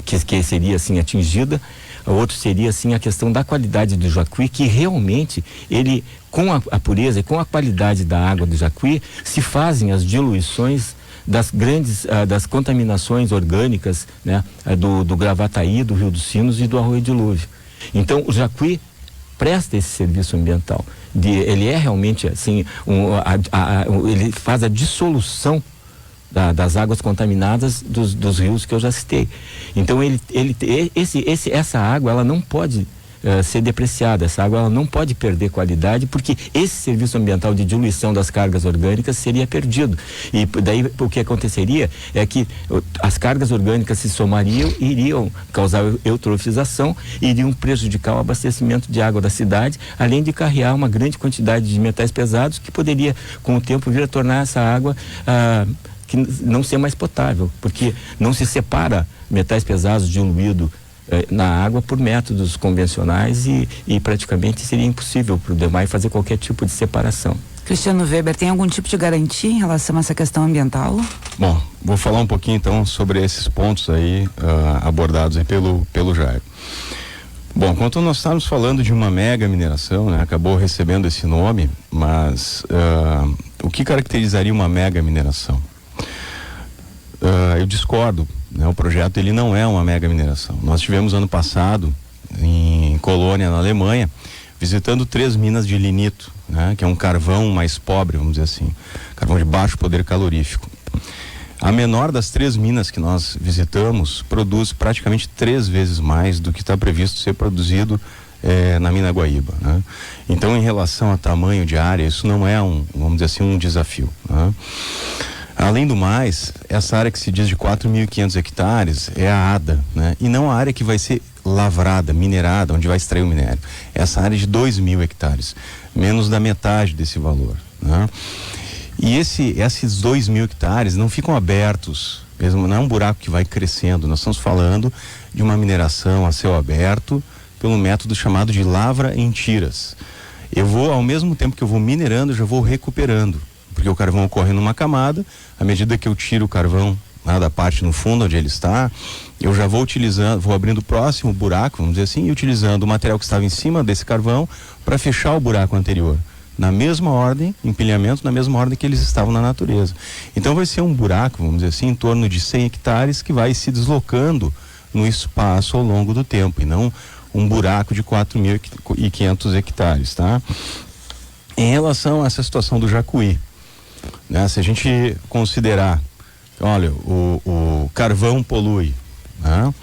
que seria assim atingida. O outro seria assim a questão da qualidade do Jacuí, que realmente ele, com a pureza e com a qualidade da água do Jacuí, se fazem as diluições das grandes, das contaminações orgânicas, né? Do Gravataí, do Rio dos Sinos e do Arroio Dilúvio. Então o Jacuí presta esse serviço ambiental. Ele é realmente assim, ele faz a dissolução das águas contaminadas dos rios que eu já citei. Então essa água ela não pode ser depreciada. Essa água ela não pode perder qualidade, porque esse serviço ambiental de diluição das cargas orgânicas seria perdido. E daí o que aconteceria é que as cargas orgânicas se somariam e iriam causar eutrofização, iriam prejudicar o abastecimento de água da cidade, além de carrear uma grande quantidade de metais pesados que poderia, com o tempo, vir a tornar essa água que não ser mais potável, porque não se separa metais pesados diluídos na água por métodos convencionais e praticamente seria impossível para o DEMAI fazer qualquer tipo de separação. Cristiano Weber, tem algum tipo de garantia em relação a essa questão ambiental? Bom, vou falar um pouquinho então sobre esses pontos aí abordados aí pelo Jair. Bom, quando nós estávamos falando de uma mega mineração, né, acabou recebendo esse nome, mas o que caracterizaria uma mega mineração? Eu discordo, né, o projeto ele não é uma mega mineração. Nós tivemos ano passado em Colônia, na Alemanha, visitando 3 minas de lignito, né, que é um carvão mais pobre, vamos dizer assim, carvão de baixo poder calorífico. A menor das 3 minas que nós visitamos produz praticamente 3 vezes mais do que está previsto ser produzido na mina Guaíba, né? Então, em relação a tamanho de área, isso não é vamos dizer assim, um desafio, né? Além do mais, essa área que se diz de 4.500 hectares é a ADA, né? E não a área que vai ser lavrada, minerada, onde vai extrair o minério. Essa área é de 2.000 hectares, menos da metade desse valor, né? E esses 2.000 hectares não ficam abertos, mesmo, não é um buraco que vai crescendo. Nós estamos falando de uma mineração a céu aberto pelo método chamado de lavra em tiras. Eu vou, ao mesmo tempo que eu vou minerando, eu já vou recuperando, porque o carvão ocorre numa camada. À medida que eu tiro o carvão da parte no fundo onde ele está, eu já vou utilizando, vou abrindo o próximo buraco, vamos dizer assim, e utilizando o material que estava em cima desse carvão para fechar o buraco anterior. Na mesma ordem, empilhamento, na mesma ordem que eles estavam na natureza. Então vai ser um buraco, vamos dizer assim, em torno de 100 hectares que vai se deslocando no espaço ao longo do tempo, e não um buraco de 4.500 hectares, tá? Em relação a essa situação do Jacuí, né? Se a gente considerar, olha, o carvão polui, né?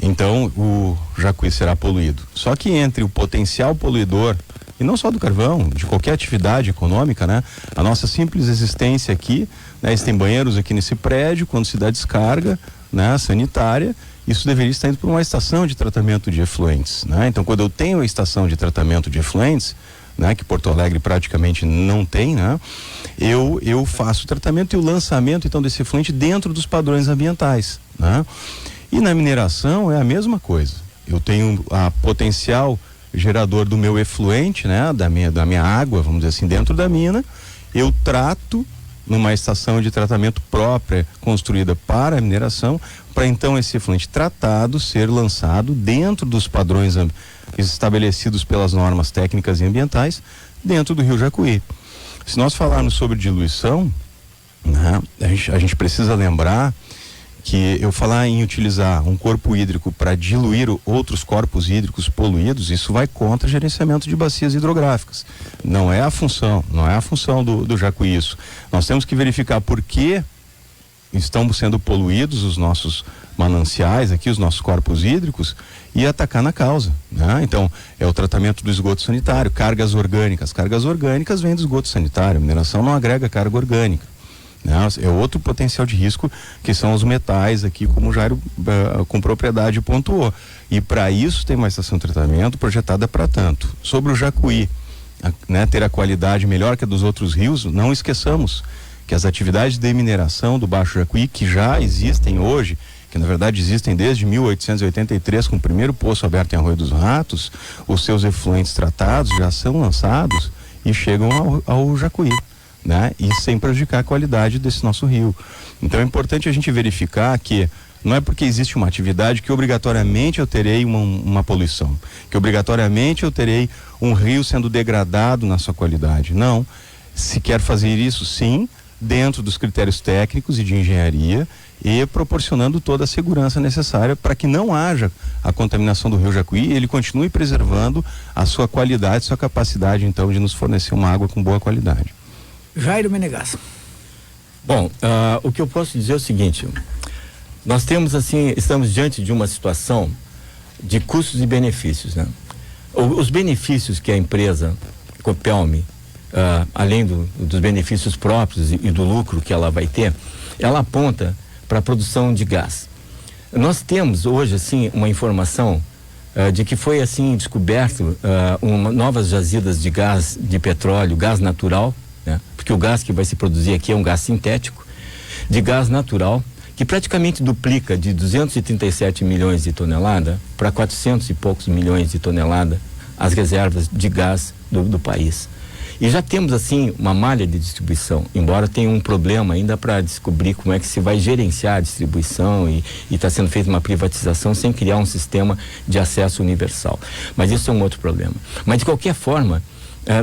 Então o Jacuí será poluído. Só que entre o potencial poluidor, e não só do carvão, de qualquer atividade econômica, né? A nossa simples existência aqui, né? Existem banheiros aqui nesse prédio, quando se dá descarga, né, sanitária, isso deveria estar indo para uma estação de tratamento de efluentes, né? Então, quando eu tenho a estação de tratamento de efluentes, né, que Porto Alegre praticamente não tem, né, eu faço o tratamento e o lançamento então desse efluente dentro dos padrões ambientais, né? E na mineração é a mesma coisa. Eu tenho a potencial gerador do meu efluente, né, da minha água, vamos dizer assim, dentro da mina, eu trato numa estação de tratamento própria construída para a mineração, para então esse efluente tratado ser lançado dentro dos padrões estabelecidos pelas normas técnicas e ambientais dentro do Rio Jacuí. Se nós falarmos sobre diluição, né, a gente precisa lembrar que eu falar em utilizar um corpo hídrico para diluir outros corpos hídricos poluídos, isso vai contra o gerenciamento de bacias hidrográficas. Não é a função do Jacuí isso. Nós temos que verificar por que estão sendo poluídos os nossos mananciais aqui, os nossos corpos hídricos, e atacar na causa, né? Então, é o tratamento do esgoto sanitário, cargas orgânicas. Cargas orgânicas vêm do esgoto sanitário, a mineração não agrega carga orgânica. É outro potencial de risco, que são os metais aqui, como o Jairo com propriedade pontuou. E para isso tem uma estação de tratamento projetada para tanto. Sobre o Jacuí, né, ter a qualidade melhor que a dos outros rios, não esqueçamos que as atividades de mineração do Baixo Jacuí, que já existem hoje, que na verdade existem desde 1883, com o primeiro poço aberto em Arroio dos Ratos, os seus efluentes tratados já são lançados e chegam ao Jacuí, né? E sem prejudicar a qualidade desse nosso rio. Então é importante a gente verificar que não é porque existe uma atividade que obrigatoriamente eu terei uma poluição, que obrigatoriamente eu terei um rio sendo degradado na sua qualidade. Não. Se quer fazer isso, sim, dentro dos critérios técnicos e de engenharia, e proporcionando toda a segurança necessária para que não haja a contaminação do Rio Jacuí e ele continue preservando a sua qualidade, sua capacidade então de nos fornecer uma água com boa qualidade. Jairo Menegas. Bom, o que eu posso dizer é o seguinte: nós estamos diante de uma situação de custos e benefícios, né? os benefícios que a empresa Copelme, além dos benefícios próprios e do lucro que ela vai ter, ela aponta para a produção de gás. Nós temos hoje assim uma informação de que foi assim descoberto novas jazidas de gás de petróleo, gás natural, né? Porque o gás que vai se produzir aqui é um gás sintético, de gás natural, que praticamente duplica de 237 milhões de toneladas para 400 e poucos milhões de toneladas as reservas de gás do país. E já temos assim uma malha de distribuição, embora tenha um problema ainda para descobrir como é que se vai gerenciar a distribuição e está sendo feita uma privatização sem criar um sistema de acesso universal. Mas isso é um outro problema. Mas de qualquer forma,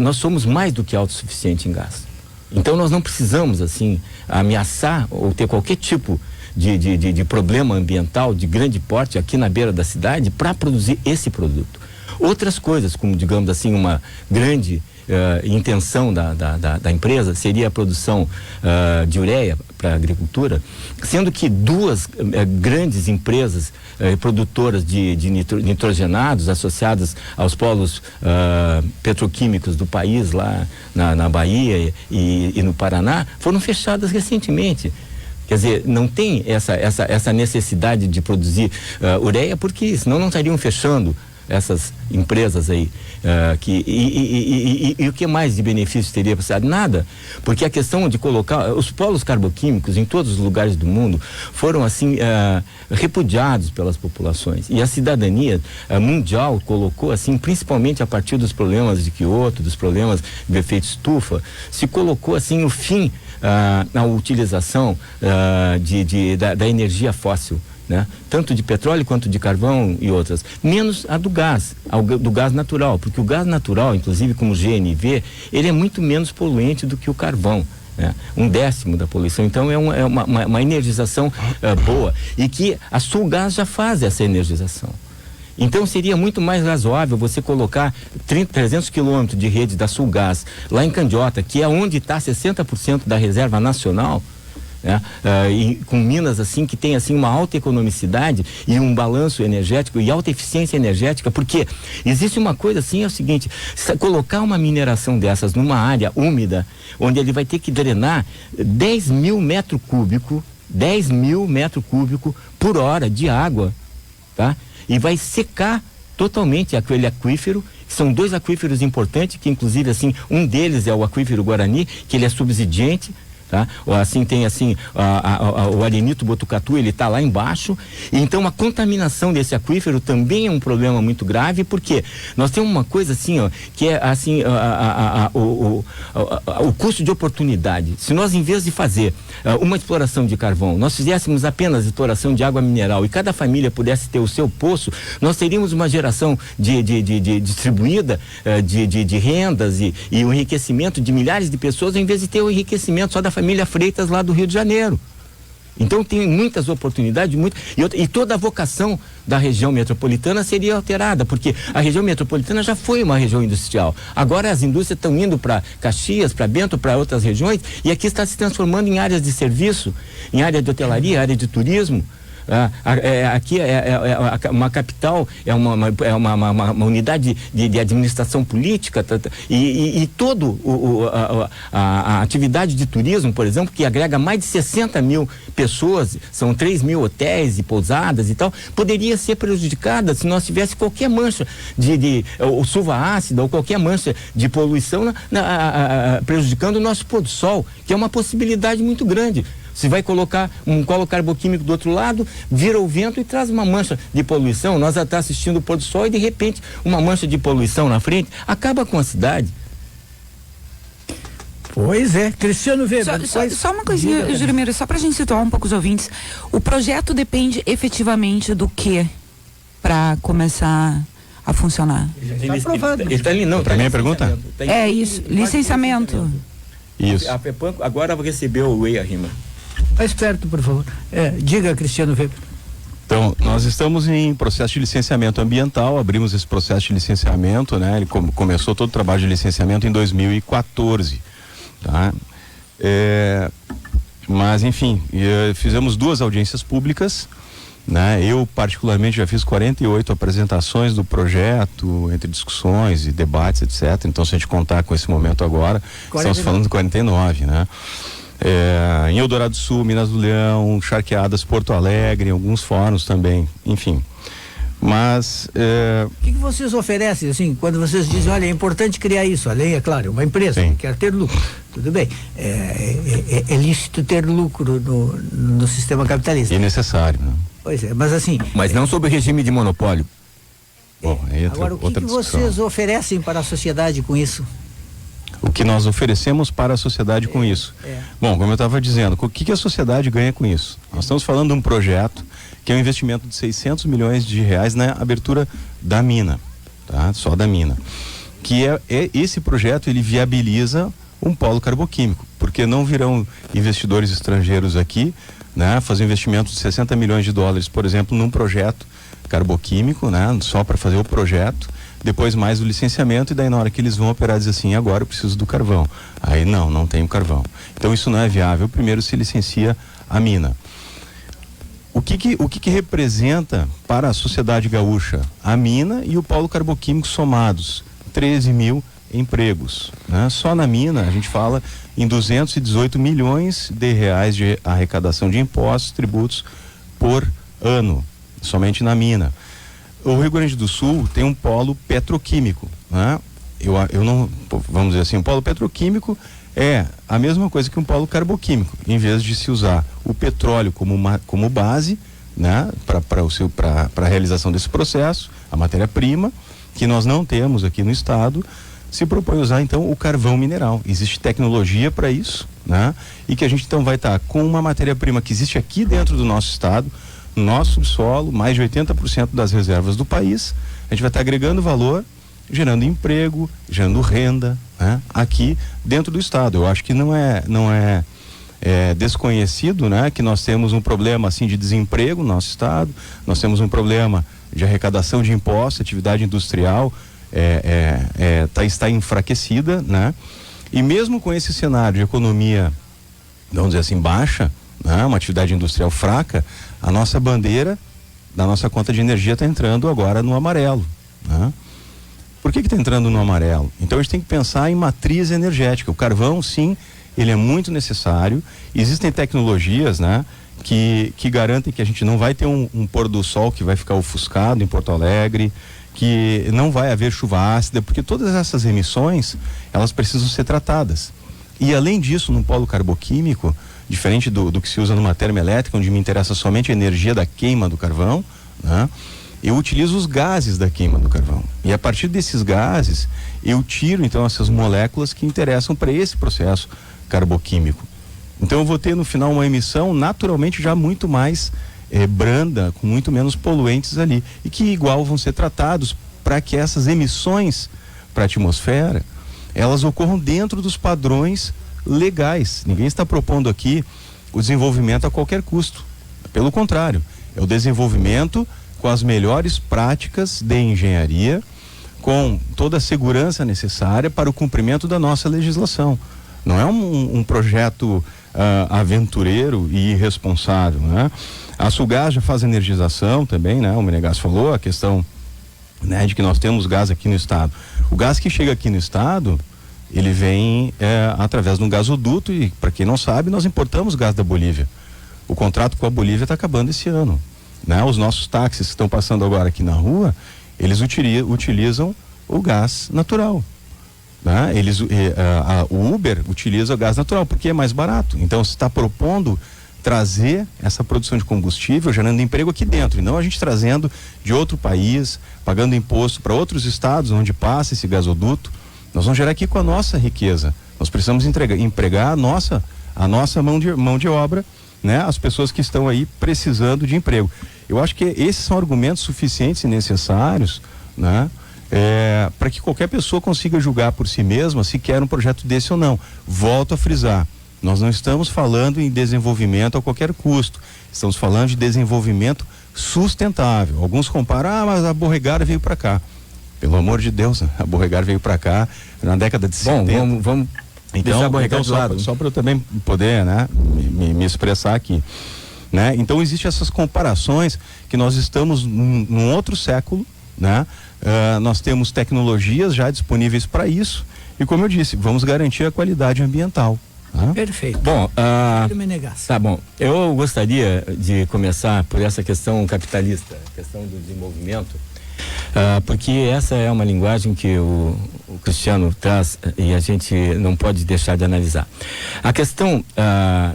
nós somos mais do que autossuficientes em gás. Então nós não precisamos assim ameaçar ou ter qualquer tipo de problema ambiental de grande porte aqui na beira da cidade para produzir esse produto. Outras coisas, como digamos assim, uma grande intenção da empresa seria a produção de ureia para a agricultura, sendo que duas grandes empresas produtoras de nitrogenados associadas aos polos petroquímicos do país lá na Bahia e no Paraná foram fechadas recentemente. Quer dizer, não tem essa necessidade de produzir ureia, porque senão não estariam fechando essas empresas aí. E o que mais de benefício teria para a cidade? Nada, porque a questão de colocar os polos carboquímicos em todos os lugares do mundo foram assim repudiados pelas populações, e a cidadania mundial colocou assim, principalmente a partir dos problemas de Kyoto, dos problemas do efeito estufa, se colocou assim o fim na utilização da energia fóssil, né? Tanto de petróleo quanto de carvão e outras, menos a do gás natural, porque o gás natural, inclusive como GNV, ele é muito menos poluente do que o carvão, né? 1/10 da poluição. Então é uma energização boa, e que a Sulgás já faz essa energização. Então seria muito mais razoável você colocar 300 quilômetros de rede da Sulgás lá em Candiota, que é onde está 60% da reserva nacional, né? E com minas assim que tem assim uma alta economicidade e um balanço energético e alta eficiência energética, porque existe uma coisa assim, é o seguinte: colocar uma mineração dessas numa área úmida, onde ele vai ter que drenar 10 mil metros cúbicos por hora de água, tá? E vai secar totalmente aquele aquífero. São dois aquíferos importantes, que inclusive assim, um deles é o aquífero Guarani, que ele é subsidiante, tá? Ou assim tem assim o arenito Botucatu, ele está lá embaixo. E então a contaminação desse aquífero também é um problema muito grave, porque nós temos uma coisa assim, ó, que é assim o custo de oportunidade. Se nós, em vez de fazer uma exploração de carvão, nós fizéssemos apenas exploração de água mineral e cada família pudesse ter o seu poço, nós teríamos uma geração distribuída de rendas e o enriquecimento de milhares de pessoas, em vez de ter o enriquecimento só da família Freitas lá do Rio de Janeiro. Então tem muitas oportunidades, e toda a vocação da região metropolitana seria alterada, porque a região metropolitana já foi uma região industrial. Agora as indústrias estão indo para Caxias, para Bento, para outras regiões, e aqui está se transformando em áreas de serviço, em área de hotelaria, área de turismo. Aqui é uma capital, é uma unidade de administração política, e todo a atividade de turismo, por exemplo, que agrega mais de 60 mil pessoas, são 3 mil hotéis e pousadas e tal, poderia ser prejudicada se nós tivéssemos qualquer mancha ou chuva ácida ou qualquer mancha de poluição prejudicando o nosso pôr do sol, que é uma possibilidade muito grande. Se vai colocar um colo carboquímico do outro lado, vira o vento e traz uma mancha de poluição. Nós já estamos assistindo o pôr do sol e de repente uma mancha de poluição na frente acaba com a cidade. Pois é, Cristiano Weber. Só uma coisinha, Juremiro, só pra gente situar um pouco os ouvintes. O projeto depende efetivamente do que para começar a funcionar? Está aprovado. Ele está ali, não, para mim a pergunta? É isso, licenciamento. Isso. A FEPAM agora recebeu o EIA-RIMA. Mais perto, por favor. Diga, Cristiano Weber. Então, nós estamos em processo de licenciamento ambiental, abrimos esse processo de licenciamento, né? Ele começou todo o trabalho de licenciamento em 2014, tá? Mas, enfim, fizemos 2 audiências públicas, né? Eu particularmente já fiz 48 apresentações do projeto, entre discussões e debates, etc. Então, se a gente contar com esse momento agora, estamos falando de 49, né? Em Eldorado do Sul, Minas do Leão, Charqueadas, Porto Alegre, alguns fóruns também, enfim. Mas o que vocês oferecem, assim, quando vocês dizem, olha, é importante criar isso, além, é claro, uma empresa que quer ter lucro, tudo bem, é lícito ter lucro no sistema capitalista. E necessário, né? Pois é, mas assim... Mas não sob regime de monopólio. Bom, agora, o que vocês oferecem para a sociedade com isso? O que nós oferecemos para a sociedade com isso? Bom, como eu estava dizendo, o que a sociedade ganha com isso? Nós estamos falando de um projeto que é um investimento de 600 milhões de reais na abertura da mina, tá? Só da mina. Que esse projeto, ele viabiliza um polo carboquímico, porque não virão investidores estrangeiros aqui, né? Fazer investimento de 60 milhões de dólares, por exemplo, num projeto carboquímico, né? Só para fazer o projeto, depois mais o licenciamento, e daí na hora que eles vão operar diz assim, agora eu preciso do carvão. Aí não tem o carvão. Então isso não é viável, primeiro se licencia a mina. O que representa para a sociedade gaúcha a mina e o polo carboquímico somados? 13 mil empregos, né? Só na mina a gente fala em 218 milhões de reais de arrecadação de impostos, tributos por ano, somente na mina. O Rio Grande do Sul tem um polo petroquímico, né? Eu não, vamos dizer assim, um polo petroquímico é a mesma coisa que um polo carboquímico, em vez de se usar o petróleo como base, né, para a realização desse processo, a matéria-prima, que nós não temos aqui no estado, se propõe usar então o carvão mineral. Existe tecnologia para isso, né? E que a gente então vai estar com uma matéria-prima que existe aqui dentro do nosso estado, no nosso subsolo, mais de 80% das reservas do país, a gente vai estar agregando valor, gerando emprego, gerando renda, né? Aqui dentro do estado. Eu acho que não é desconhecido, né? Que nós temos um problema assim de desemprego no nosso estado, nós temos um problema de arrecadação de impostos, atividade industrial está enfraquecida, né? E mesmo com esse cenário de economia, vamos dizer assim, baixa, né? Uma atividade industrial fraca, a nossa bandeira da nossa conta de energia está entrando agora no amarelo, né? Por que está entrando no amarelo? Então a gente tem que pensar em matriz energética. O carvão, sim, ele é muito necessário. Existem tecnologias, né, que garantem que a gente não vai ter um pôr do sol que vai ficar ofuscado em Porto Alegre, que não vai haver chuva ácida, porque todas essas emissões, elas precisam ser tratadas. E além disso, no polo carboquímico, diferente do que se usa numa termoelétrica, onde me interessa somente a energia da queima do carvão, né, eu utilizo os gases da queima do carvão. E a partir desses gases, eu tiro então essas moléculas que interessam para esse processo carboquímico. Então eu vou ter no final uma emissão naturalmente já muito mais branda, com muito menos poluentes ali. E que igual vão ser tratados para que essas emissões para a atmosfera, elas ocorram dentro dos padrões legais. Ninguém está propondo aqui o desenvolvimento a qualquer custo. Pelo contrário, é o desenvolvimento com as melhores práticas de engenharia, com toda a segurança necessária para o cumprimento da nossa legislação. Não é um projeto aventureiro e irresponsável, né? A Sulgás já faz energização também, né? O Menegas falou a questão, né, de que nós temos gás aqui no estado. O gás que chega aqui no estado, ele vem através de um gasoduto e, para quem não sabe, nós importamos gás da Bolívia. O contrato com a Bolívia está acabando esse ano, né? Os nossos táxis que estão passando agora aqui na rua, eles utilizam o gás natural, né? O Uber utiliza o gás natural porque é mais barato. Então se está propondo trazer essa produção de combustível gerando emprego aqui dentro, e não a gente trazendo de outro país, pagando imposto para outros estados onde passa esse gasoduto. Nós vamos gerar aqui com a nossa riqueza. Nós precisamos empregar a nossa mão de obra, né? As pessoas que estão aí precisando de emprego. Eu acho que esses são argumentos suficientes e necessários, né? Para que qualquer pessoa consiga julgar por si mesma se quer um projeto desse ou não. Volto a frisar, nós não estamos falando em desenvolvimento a qualquer custo, estamos falando de desenvolvimento sustentável. Alguns comparam, mas a Borregara veio para cá. Pelo amor de Deus, a Borregara veio para cá na década de 70. Vamos então, deixar a Borregara do lado. Só para eu também poder, né, me expressar aqui. né? Então existem essas comparações que nós estamos num outro século, né? Nós temos tecnologias já disponíveis para isso e, como eu disse, vamos garantir a qualidade ambiental. Perfeito. Bom, Menegas. tá bom. Eu gostaria de começar por essa questão capitalista, questão do desenvolvimento, porque essa é uma linguagem que o Cristiano traz e a gente não pode deixar de analisar. A questão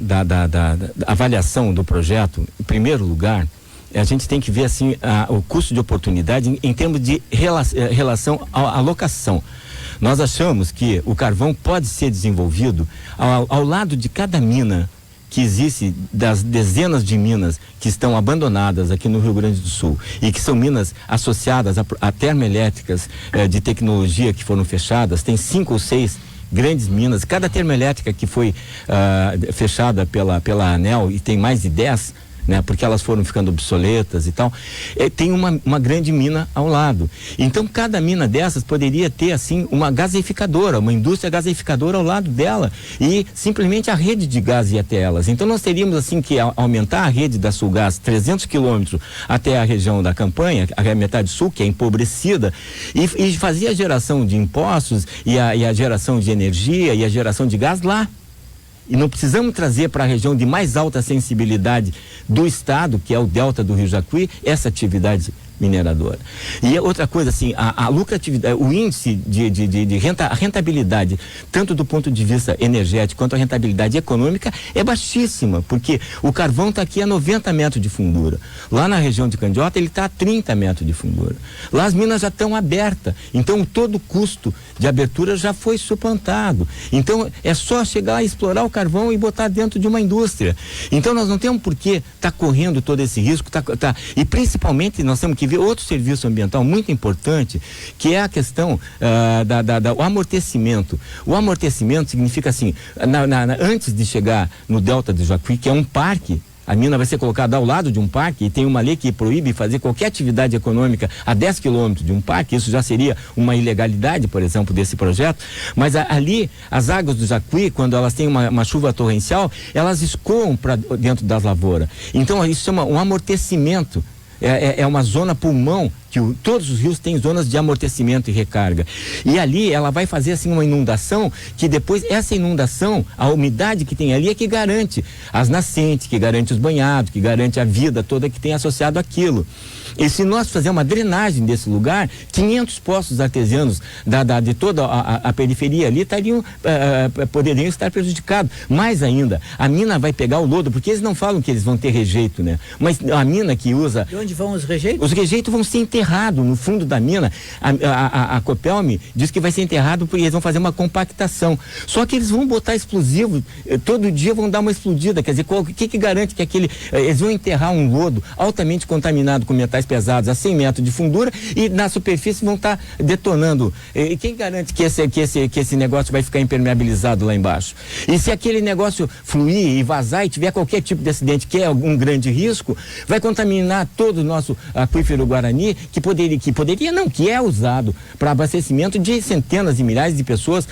da avaliação do projeto, em primeiro lugar, a gente tem que ver assim o custo de oportunidade em termos de relação à alocação. Nós achamos que o carvão pode ser desenvolvido ao lado de cada mina que existe, das dezenas de minas que estão abandonadas aqui no Rio Grande do Sul e que são minas associadas a termoelétricas de tecnologia que foram fechadas. Tem 5 ou 6 grandes minas. Cada termoelétrica que foi fechada pela ANEEL, e tem mais de 10, né, porque elas foram ficando obsoletas e tal, tem uma grande mina ao lado. Então cada mina dessas poderia ter assim uma gaseificadora, uma indústria gaseificadora ao lado dela, e simplesmente a rede de gás ia até elas. Então nós teríamos assim que aumentar a rede da Sulgás 300 quilômetros até a região da Campanha, a metade sul, que é empobrecida, e fazer a geração de impostos e a geração de energia e a geração de gás lá. E não precisamos trazer para a região de mais alta sensibilidade do estado, que é o delta do Rio Jacuí, essa atividade mineradora. E outra coisa, assim, a lucratividade, o índice de rentabilidade, tanto do ponto de vista energético quanto a rentabilidade econômica, é baixíssima, porque o carvão está aqui a 90 metros de fundura. Lá na região de Candiota, ele está a 30 metros de fundura. Lá as minas já estão abertas, então todo o custo de abertura já foi suplantado. Então é só chegar a explorar o carvão e botar dentro de uma indústria. Então nós não temos por que estar correndo todo esse risco, e principalmente nós temos que ver outro serviço ambiental muito importante, que é a questão do amortecimento. O amortecimento significa assim, antes de chegar no delta do Jacuí, que é um parque, a mina vai ser colocada ao lado de um parque, e tem uma lei que proíbe fazer qualquer atividade econômica a 10 quilômetros de um parque. Isso já seria uma ilegalidade, por exemplo, desse projeto. Mas ali, as águas do Jacuí, quando elas têm uma chuva torrencial, elas escoam para dentro das lavouras. Então isso chama um amortecimento. É uma zona pulmão, que todos os rios têm zonas de amortecimento e recarga. E ali ela vai fazer assim uma inundação, que depois essa inundação, a umidade que tem ali é que garante as nascentes, que garante os banhados, que garante a vida toda que tem associado àquilo. E se nós fizermos uma drenagem desse lugar, 500 poços artesianos de toda a periferia ali poderiam estar prejudicados. Mais ainda, a mina vai pegar o lodo, porque eles não falam que eles vão ter rejeito, né? Mas a mina que usa... De onde vão os rejeitos? Os rejeitos vão ser enterrados no fundo da mina. A Copelme diz que vai ser enterrado porque eles vão fazer uma compactação. Só que eles vão botar explosivo, todo dia vão dar uma explodida. Quer dizer, o que garante que eles vão enterrar um lodo altamente contaminado com metais pesados a 100 metros de fundura e na superfície vão estar detonando. E quem garante que esse negócio vai ficar impermeabilizado lá embaixo? E se aquele negócio fluir e vazar e tiver qualquer tipo de acidente, que é um grande risco, vai contaminar todo o nosso aquífero Guarani, que é usado para abastecimento de centenas de milhares de pessoas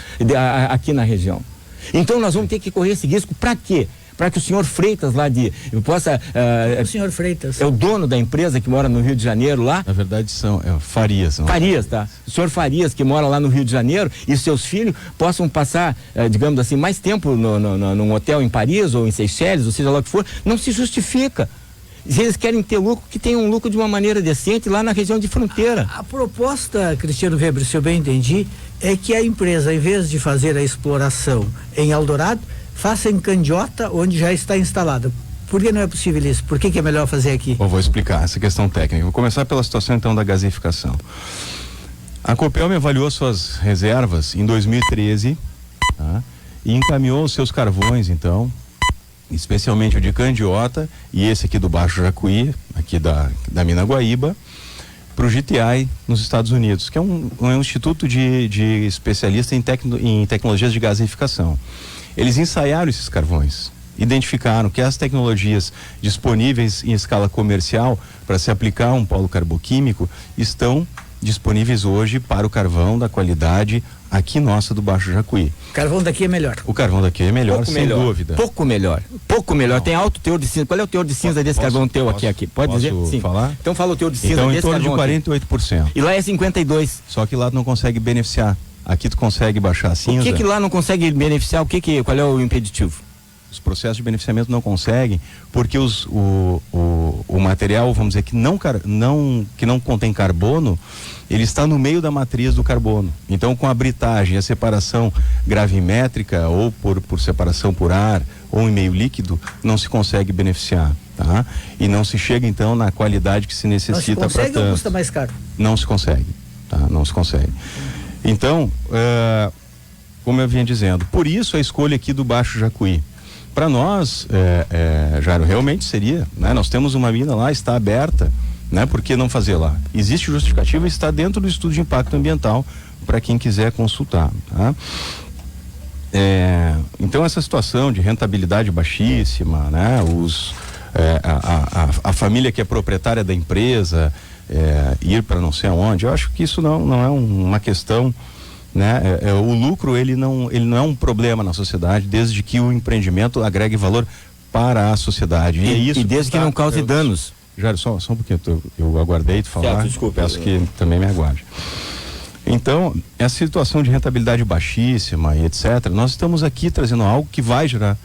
aqui na região. Então nós vamos ter que correr esse risco. Para quê? Para que o senhor Freitas possa... o senhor Freitas? É o dono da empresa que mora no Rio de Janeiro lá? Na verdade Farias. Farias, tá? O senhor Farias, que mora lá no Rio de Janeiro, e seus filhos possam passar, digamos assim, mais tempo num hotel em Paris ou em Seychelles, ou seja lá o que for, não se justifica. Se eles querem ter lucro, que tenham um lucro de uma maneira decente lá na região de fronteira. A proposta, Cristiano Weber, se eu bem entendi, é que a empresa, em vez de fazer a exploração em Eldorado, faça em Candiota, onde já está instalada. Por que não é possível isso? Por que é melhor fazer aqui? Eu vou explicar essa questão técnica. Vou começar pela situação então da gaseificação. A Copelme avaliou suas reservas em 2013, tá? E encaminhou os seus carvões, então, especialmente o de Candiota e esse aqui do Baixo Jacuí, aqui da mina Guaíba, para o GTI nos Estados Unidos, que é um instituto de especialista em tecnologias de gaseificação. Eles ensaiaram esses carvões, identificaram que as tecnologias disponíveis em escala comercial para se aplicar a um polo carboquímico estão disponíveis hoje para o carvão da qualidade aqui nossa do Baixo Jacuí. O carvão daqui é melhor. O carvão daqui é melhor, Pouco sem melhor, dúvida. Pouco melhor. Tem alto teor de cinza. Qual é o teor de cinza desse carvão teu aqui? Pode dizer? Sim. Falar? Então fala o teor de cinza então, desse em torno carvão de 48%. aqui. E lá é 52%. Só que lá tu não consegue beneficiar. Aqui tu consegue baixar a cinza. O que lá não consegue beneficiar? Qual é o impeditivo? Os processos de beneficiamento não conseguem, porque o material, vamos dizer, que não contém carbono, ele está no meio da matriz do carbono. Então, com a britagem, a separação gravimétrica, ou por separação por ar, ou em meio líquido, não se consegue beneficiar, tá? E não se chega, então, na qualidade que se necessita para tanto. Não se consegue ou custa mais caro? Não se consegue, tá? Não se consegue. Então, como eu vinha dizendo, por isso a escolha aqui do Baixo Jacuí. Para nós, Jairo, realmente seria, né? Nós temos uma mina lá, está aberta, né? Por que não fazer lá? Existe justificativa e está dentro do estudo de impacto ambiental para quem quiser consultar, tá? Então essa situação de rentabilidade baixíssima, né? A família que é proprietária da empresa ir para não sei aonde, eu acho que isso não é uma questão, né? O lucro ele não é um problema na sociedade, desde que o empreendimento agregue valor para a sociedade. E é isso. E desde que não cause danos. Jair, só um pouquinho, eu aguardei tu falar. Certo, desculpa. Peço que também me aguarde. Então, essa situação de rentabilidade baixíssima e etc., nós estamos aqui trazendo algo que vai gerar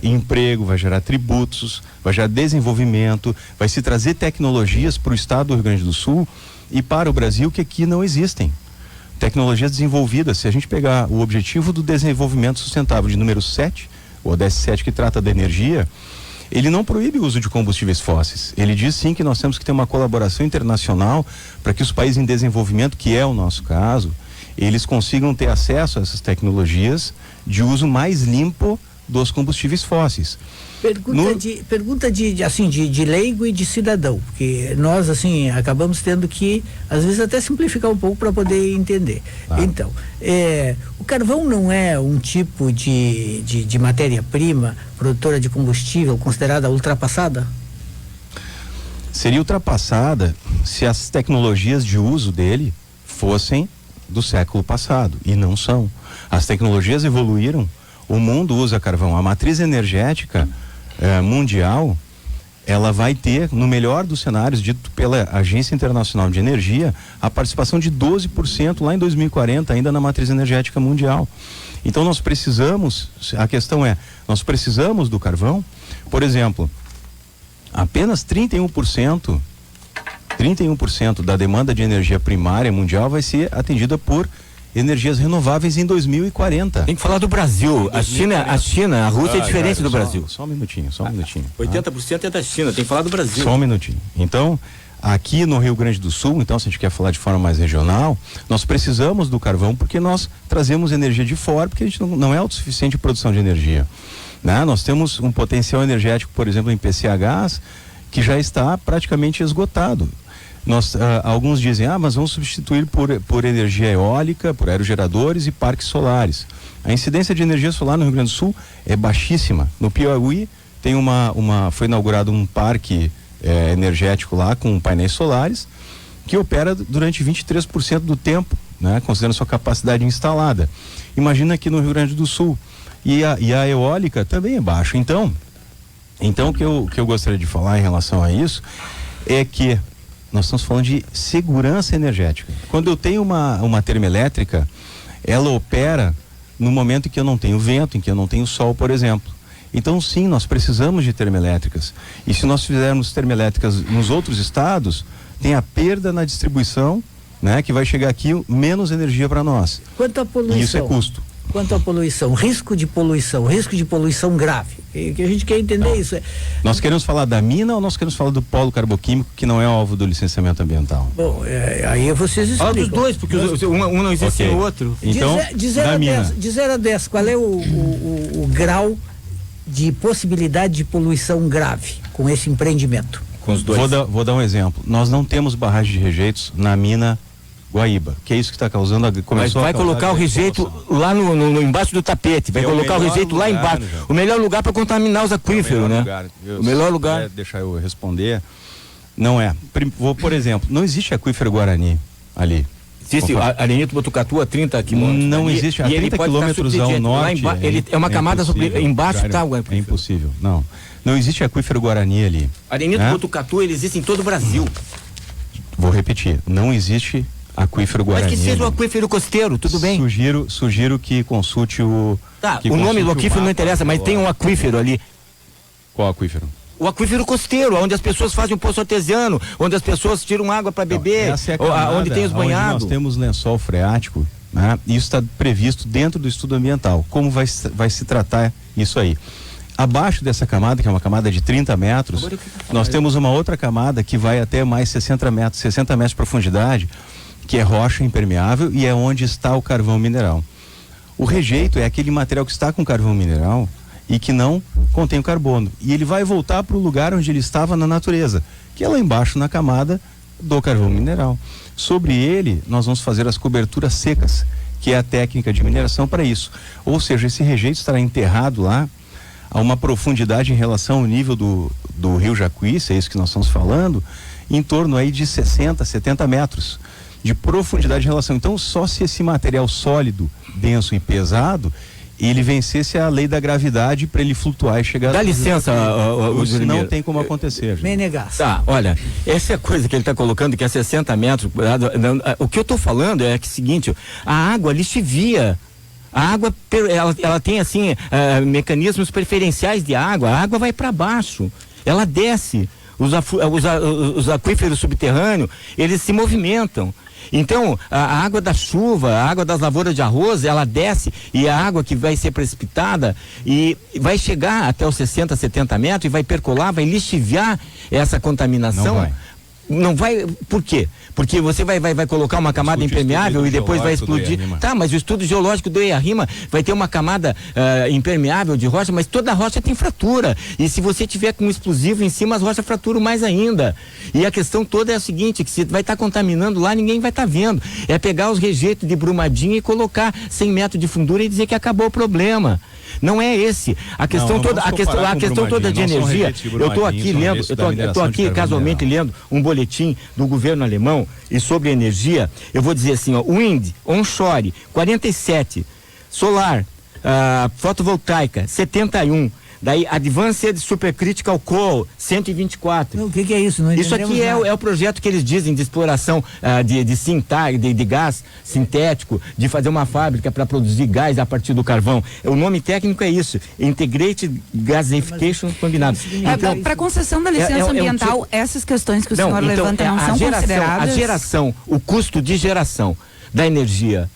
emprego, vai gerar tributos, vai gerar desenvolvimento, vai se trazer tecnologias para o estado do Rio Grande do Sul e para o Brasil que aqui não existem. Tecnologias desenvolvidas. Se a gente pegar o objetivo do desenvolvimento sustentável de número 7, o ODS 7, que trata da energia, ele não proíbe o uso de combustíveis fósseis. Ele diz sim que nós temos que ter uma colaboração internacional para que os países em desenvolvimento, que é o nosso caso, eles consigam ter acesso a essas de uso mais limpo dos combustíveis fósseis. Pergunta de leigo e de cidadão, porque nós assim acabamos tendo que às vezes até simplificar um pouco para poder entender. Então, o carvão não é um tipo de matéria-prima produtora de combustível considerada ultrapassada? Seria ultrapassada se as tecnologias de uso dele fossem do século passado, e não são. As tecnologias evoluíram, o mundo usa carvão. A matriz energética mundial, ela vai ter, no melhor dos cenários, dito pela Agência Internacional de Energia, a participação de 12% lá em 2040, ainda na matriz energética mundial. Então nós precisamos, a questão nós precisamos do carvão. Por exemplo, apenas 31% da demanda de energia primária mundial vai ser atendida por energias renováveis em 2040. Tem que falar do Brasil. A China, a Rússia é diferente do Brasil. Só um minutinho. 80% é da China, tem que falar do Brasil. Só um minutinho. Então, aqui no Rio Grande do Sul, então, se a gente quer falar de forma mais regional, nós precisamos do carvão porque nós trazemos energia de fora, porque a gente não é autossuficiente em produção de energia, né? Nós temos um potencial energético, por exemplo, em PCHs, que já está praticamente esgotado. Alguns dizem, mas vamos substituir por energia eólica, por aerogeradores e parques solares. A incidência de energia solar no Rio Grande do Sul é baixíssima. No Piauí tem foi inaugurado um parque energético lá com painéis solares que opera durante 23% do tempo, né, considerando sua capacidade instalada. Imagina aqui no Rio Grande do Sul. E a eólica também é baixa. Então o que eu gostaria de falar em relação a isso é que nós estamos falando de segurança energética. Quando eu tenho uma termoelétrica, ela opera no momento em que eu não tenho vento, em que eu não tenho sol, por exemplo. Então, sim, nós precisamos de termoelétricas. E se nós fizermos termoelétricas nos outros estados, tem a perda na distribuição, né, que vai chegar aqui menos energia para nós. Quanto à poluição? E isso é custo. Quanto à poluição, risco de poluição grave, que a gente quer entender isso. Nós queremos falar da mina ou nós queremos falar do polo carboquímico, que não é alvo do licenciamento ambiental? Bom, aí vocês explicam. Fala dos dois, porque um não existe sem o outro. Então, de 0 a 10, qual é o grau de possibilidade de poluição grave com esse empreendimento? Com os dois. Vou dar um exemplo. Nós não temos barragem de rejeitos na mina Guaíba, que é isso que está causando Mas vai colocar o rejeito lá no embaixo do tapete, vai colocar o rejeito lá embaixo. O melhor lugar para contaminar os aquíferos, né? O melhor lugar. Deixar eu responder. Não é. Por exemplo, não existe aquífero Guarani ali. Existe Arenito Botucatu a 30 quilômetros. Não existe, a 30 quilômetros ao norte. Ele é uma camada embaixo está o aquífero. É impossível, não. Não existe aquífero Guarani ali. Arenito Botucatu, ele existe em todo o Brasil. Vou repetir, não existe aquífero Guarani. Mas que seja o aquífero costeiro, tudo bem. Sugiro que consulte o... Tá, o nome do aquífero não interessa, mas tem um aquífero ali. Qual aquífero? O aquífero costeiro, onde as pessoas fazem um poço artesiano, onde as pessoas tiram água para beber, onde tem os banhados. Nós temos lençol freático, né? Isso está previsto dentro do estudo ambiental. Como vai se tratar isso aí? Abaixo dessa camada, que é uma camada de 30 metros, nós temos uma outra camada que vai até mais 60 metros de profundidade, que é rocha impermeável e é onde está o carvão mineral. O rejeito é aquele material que está com carvão mineral e que não contém o carbono. E ele vai voltar para o lugar onde ele estava na natureza, que é lá embaixo na camada do carvão mineral. Sobre ele, nós vamos fazer as coberturas secas, que é a técnica de mineração para isso. Ou seja, esse rejeito estará enterrado lá a uma profundidade em relação ao nível do rio Jacuíça, é isso que nós estamos falando, em torno aí de 60, 70 metros de profundidade em relação. Então, só se esse material sólido, denso e pesado, ele vencesse a lei da gravidade para ele flutuar e chegar... Dá licença, isso não tem como acontecer. Menegas. Tá, olha, essa é a coisa que ele está colocando, que é 60 metros. O que eu estou falando é que o seguinte, a água lixivia. A água, ela tem assim, mecanismos preferenciais de água. A água vai para baixo, ela desce. Os aquíferos subterrâneos, eles se movimentam. Então, a água da chuva, a água das lavouras de arroz, ela desce e a água que vai ser precipitada e vai chegar até os 60, 70 metros e vai percolar, vai lixiviar essa contaminação. Não vai, por quê? Porque você vai colocar uma camada impermeável e depois vai explodir. Tá, mas o estudo geológico do EIA-RIMA vai ter uma camada impermeável de rocha, mas toda rocha tem fratura. E se você tiver com um explosivo em cima, as rochas fraturam mais ainda. E a questão toda é a seguinte, que se vai estar contaminando lá, ninguém vai estar vendo. É pegar os rejeitos de Brumadinho e colocar 100 metros de fundura e dizer que acabou o problema. Não é esse. A questão toda de energia. Eu estou aqui casualmente lendo um boletim do governo alemão e sobre energia, eu vou dizer assim, ó, wind, onshore, 47, solar, fotovoltaica, 71, daí Advanced Supercritical Coal, 124. O que é isso? Não isso aqui é o projeto que eles dizem de exploração de gás sintético, de fazer uma fábrica para produzir gás a partir do carvão. O nome técnico é isso, Integrated Gasification Combinado. Então, para concessão da licença ambiental, essas questões que o senhor levanta não são consideradas? A geração, o custo de geração da energia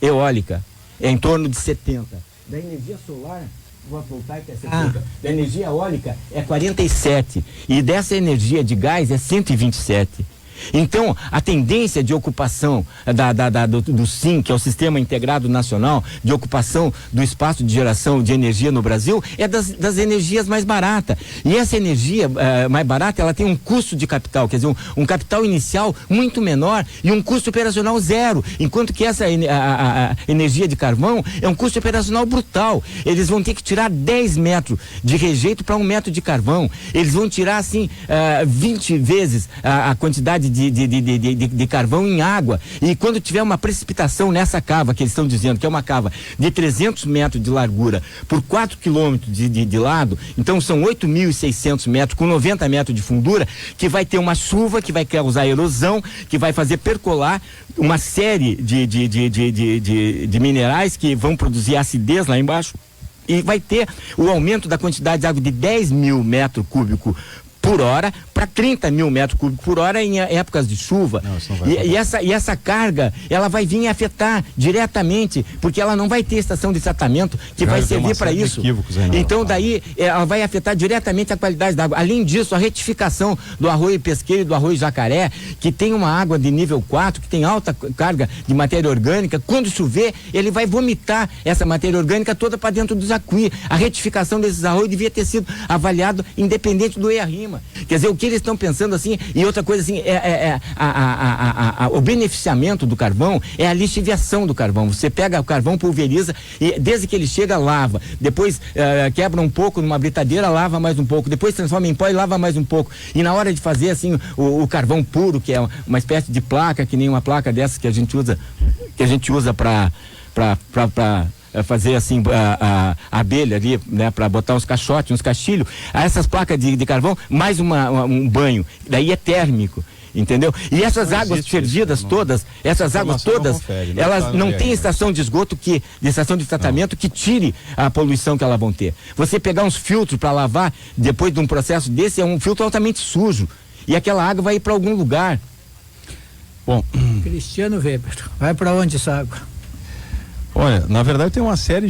eólica é em torno de 70. Da energia solar, fotovoltaica é 70, da energia eólica é 47 e dessa energia de gás é 127. Então, a tendência de ocupação do SIN, que é o Sistema Integrado Nacional, de ocupação do espaço de geração de energia no Brasil, é das energias mais baratas. E essa energia mais barata, ela tem um custo de capital, quer dizer, um capital inicial muito menor e um custo operacional zero, enquanto que essa a energia de carvão é um custo operacional brutal. Eles vão ter que tirar 10 metros de rejeito para 1 metro de carvão. Eles vão tirar, assim, 20 vezes a quantidade de carvão em água, e quando tiver uma precipitação nessa cava que eles estão dizendo que é uma cava de 300 metros de largura por 4 quilômetros de lado, então são 8.600 metros com 90 metros de fundura, que vai ter uma chuva que vai causar erosão, que vai fazer percolar uma série de minerais que vão produzir acidez lá embaixo, e vai ter o aumento da quantidade de água de 10 mil metros cúbicos por hora para 30 mil metros cúbicos por hora em épocas de chuva. E essa carga, ela vai vir afetar diretamente, porque ela não vai ter estação de tratamento que vai servir para isso. Então daí ela vai afetar diretamente a qualidade da água. Além disso, a retificação do arroio pesqueiro e do arroio jacaré, que tem uma água de nível 4, que tem alta carga de matéria orgânica, quando chover, ele vai vomitar essa matéria orgânica toda para dentro dos aquíferos. A retificação desses arroios devia ter sido avaliado independente do EIA-RIMA. Rima. Quer dizer, o que eles estão pensando assim, e outra coisa assim, o beneficiamento do carvão é a lixiviação do carvão. Você pega o carvão, pulveriza, e desde que ele chega, lava. Depois quebra um pouco numa britadeira, lava mais um pouco. Depois transforma em pó e lava mais um pouco. E na hora de fazer assim, o carvão puro, que é uma espécie de placa, que nem uma placa dessa que a gente usa para fazer assim a abelha ali, né, para botar uns caixotes, uns castilhos, essas placas de carvão, mais um banho, daí é térmico, entendeu? E essas águas fervidas todas, elas não têm estação de esgoto estação de tratamento que tire a poluição que elas vão ter. Você pegar uns filtros para lavar depois de um processo desse, é um filtro altamente sujo, e aquela água vai ir para algum lugar. Bom, Cristiano Weber, vai para onde essa água? Olha, na verdade tem uma série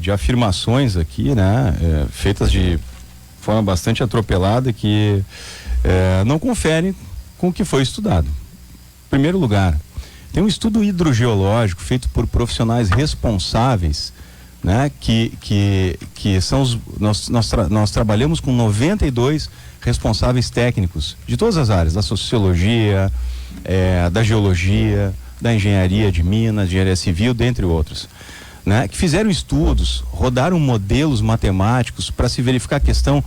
de afirmações aqui, né, feitas de forma bastante atropelada que não conferem com o que foi estudado. Em primeiro lugar, tem um estudo hidrogeológico feito por profissionais responsáveis, né, que são nós trabalhamos com 92 responsáveis técnicos de todas as áreas, da sociologia, da geologia, da engenharia de minas, engenharia civil, dentre outros, né, que fizeram estudos, rodaram modelos matemáticos para se verificar a questão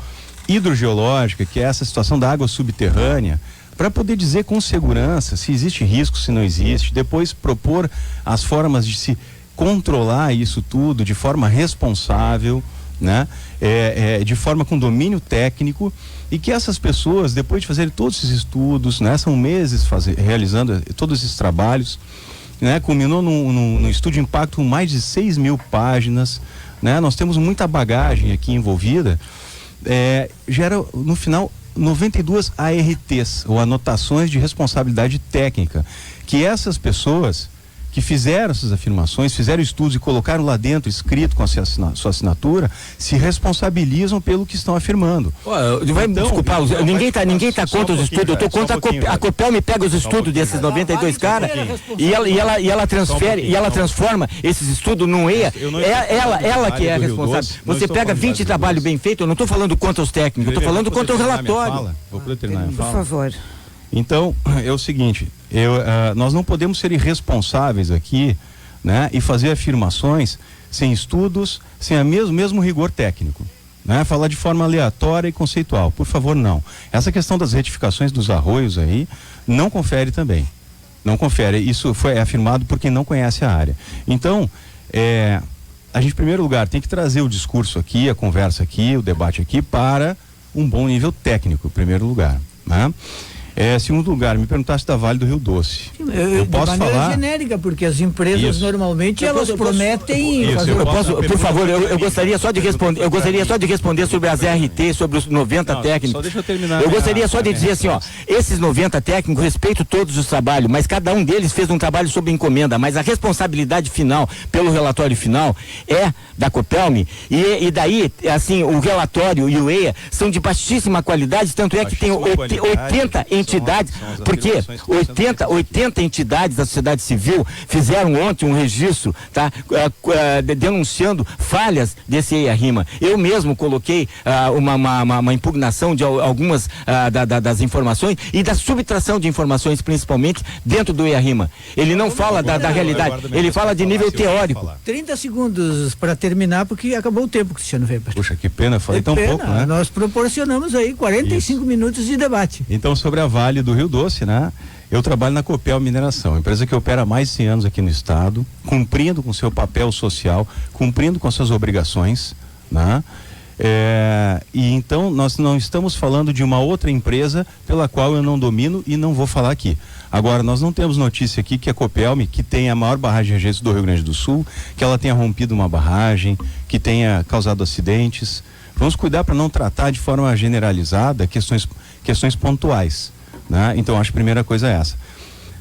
hidrogeológica, que é essa situação da água subterrânea, para poder dizer com segurança se existe risco, se não existe, depois propor as formas de se controlar isso tudo de forma responsável, né, de forma com domínio técnico, e que essas pessoas, depois de fazerem todos esses estudos, né, são meses realizando todos esses trabalhos, né, culminou num estudo de impacto com mais de 6.000 páginas, né, nós temos muita bagagem aqui envolvida, gera no final 92 ARTs, ou anotações de responsabilidade técnica, que essas pessoas que fizeram essas afirmações, fizeram estudos e colocaram lá dentro, escrito com a sua assinatura, se responsabilizam pelo que estão afirmando. Desculpar, ninguém tá contra os estudos, eu tô contra a Copel me pega os estudos desses 92 caras e ela transfere, e ela transforma esses estudos num EIA, ela que é a responsável. Você pega 20 trabalhos bem feitos, eu não estou falando contra os técnicos, eu estou falando contra o relatório. Vou poder terminar minha fala? Por favor. Então, é o seguinte, nós não podemos ser irresponsáveis aqui, né, e fazer afirmações sem estudos, sem o mesmo rigor técnico, né, falar de forma aleatória e conceitual, por favor, não. Essa questão das retificações dos arroios aí, não confere também, não confere, isso foi afirmado por quem não conhece a área. Então, a gente, em primeiro lugar, tem que trazer o discurso aqui, a conversa aqui, o debate aqui, para um bom nível técnico, em primeiro lugar, né? Segundo lugar, me perguntaste da Vale do Rio Doce. Eu posso de maneira falar genérica, porque as empresas normalmente elas prometem fazer. Por favor, eu gostaria só de responder sobre as RT, sobre os 90 técnicos. Só deixa eu terminar. Eu gostaria só de dizer assim, ó, esses 90 técnicos, respeito todos os trabalhos, mas cada um deles fez um trabalho sob encomenda, mas a responsabilidade final pelo relatório final é da Copelme, e daí, assim, o relatório e o EIA são de baixíssima qualidade, tanto é que tem 80 entidades, porque 80 entidades da sociedade civil fizeram ontem um registro, tá, denunciando falhas desse EIA-RIMA. Eu mesmo coloquei uma impugnação de algumas das informações e da subtração de informações, principalmente dentro do EIA-RIMA. Ele não fala da realidade, ele fala de nível teórico. 30 segundos para terminar, porque acabou o tempo, Cristiano Weber. Puxa, que pena, falei tão pouco, né? Nós proporcionamos aí 45 minutos de debate. Então, sobre a Vale do Rio Doce, né? Eu trabalho na Copel Mineração, empresa que opera há mais de 100 anos aqui no estado, cumprindo com seu papel social, cumprindo com suas obrigações, né? E então nós não estamos falando de uma outra empresa pela qual eu não domino e não vou falar aqui. Agora, nós não temos notícia aqui que a Copelme, que tem a maior barragem de registro do Rio Grande do Sul, que ela tenha rompido uma barragem, que tenha causado acidentes. Vamos cuidar para não tratar de forma generalizada questões pontuais, né? Então, acho que a primeira coisa é essa.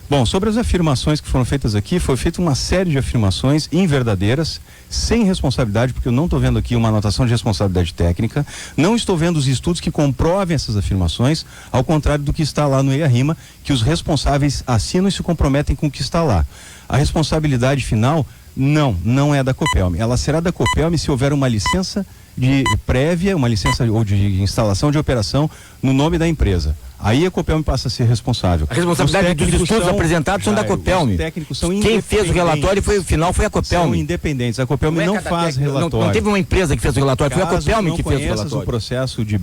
Bom, sobre as afirmações que foram feitas aqui, foi feita uma série de afirmações inverdadeiras, sem responsabilidade, porque eu não estou vendo aqui uma anotação de responsabilidade técnica, não estou vendo os estudos que comprovem essas afirmações, ao contrário do que está lá no EIA-RIMA, que os responsáveis assinam e se comprometem com o que está lá. A responsabilidade final, não é da Copelme. Ela será da Copelme se houver uma licença de prévia, uma licença ou de instalação de operação no nome da empresa. Aí a Copelme passa a ser responsável. A responsabilidade dos estudos apresentados são da Copelme. Os técnicos são Quem fez o relatório foi a Copelme. São independentes. A Copelme não faz relatório. Não teve uma empresa que fez o relatório, foi a Copelme que fez o relatório. O processo de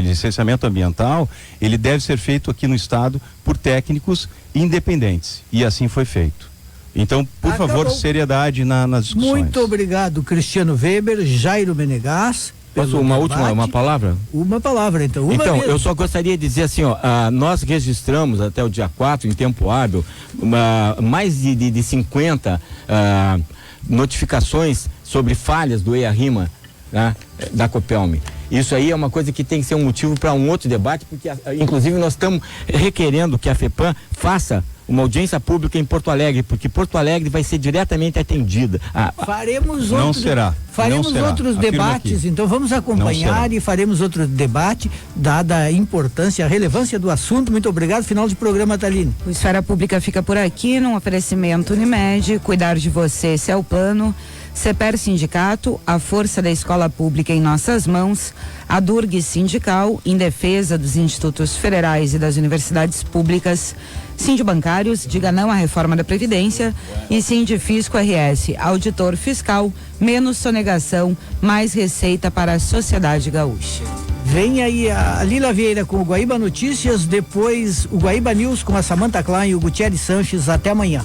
licenciamento ambiental, ele deve ser feito aqui no estado por técnicos independentes. E assim foi feito. Então, por favor, seriedade nas discussões. Muito obrigado, Cristiano Weber, Jairo Menegas. Posso uma palavra? Uma palavra, então. Então, eu só gostaria de dizer assim, nós registramos até o dia 4, em tempo hábil, mais de 50 notificações sobre falhas do EIA-RIMA, né, da Copelme. Isso aí é uma coisa que tem que ser um motivo para um outro debate, porque inclusive nós estamos requerendo que a FEPAM faça uma audiência pública em Porto Alegre, porque Porto Alegre vai ser diretamente atendida. Faremos Afirmo outros debates, aqui. Então vamos acompanhar e faremos outro debate, dada a importância, a relevância do assunto. Muito obrigado. Final de programa, Thaline. O Esfera Pública fica por aqui, num oferecimento Unimed, cuidar de você, esse é o plano. CEPER Sindicato, a força da escola pública em nossas mãos, a Durgues Sindical, em defesa dos institutos federais e das universidades públicas, Sindibancários, diga não à reforma da Previdência, e Sindifisco RS, auditor fiscal, menos sonegação, mais receita para a sociedade gaúcha. Vem aí a Lila Vieira com o Guaíba Notícias, depois o Guaíba News com a Samantha Klein e o Gutierrez Sanches. Até amanhã.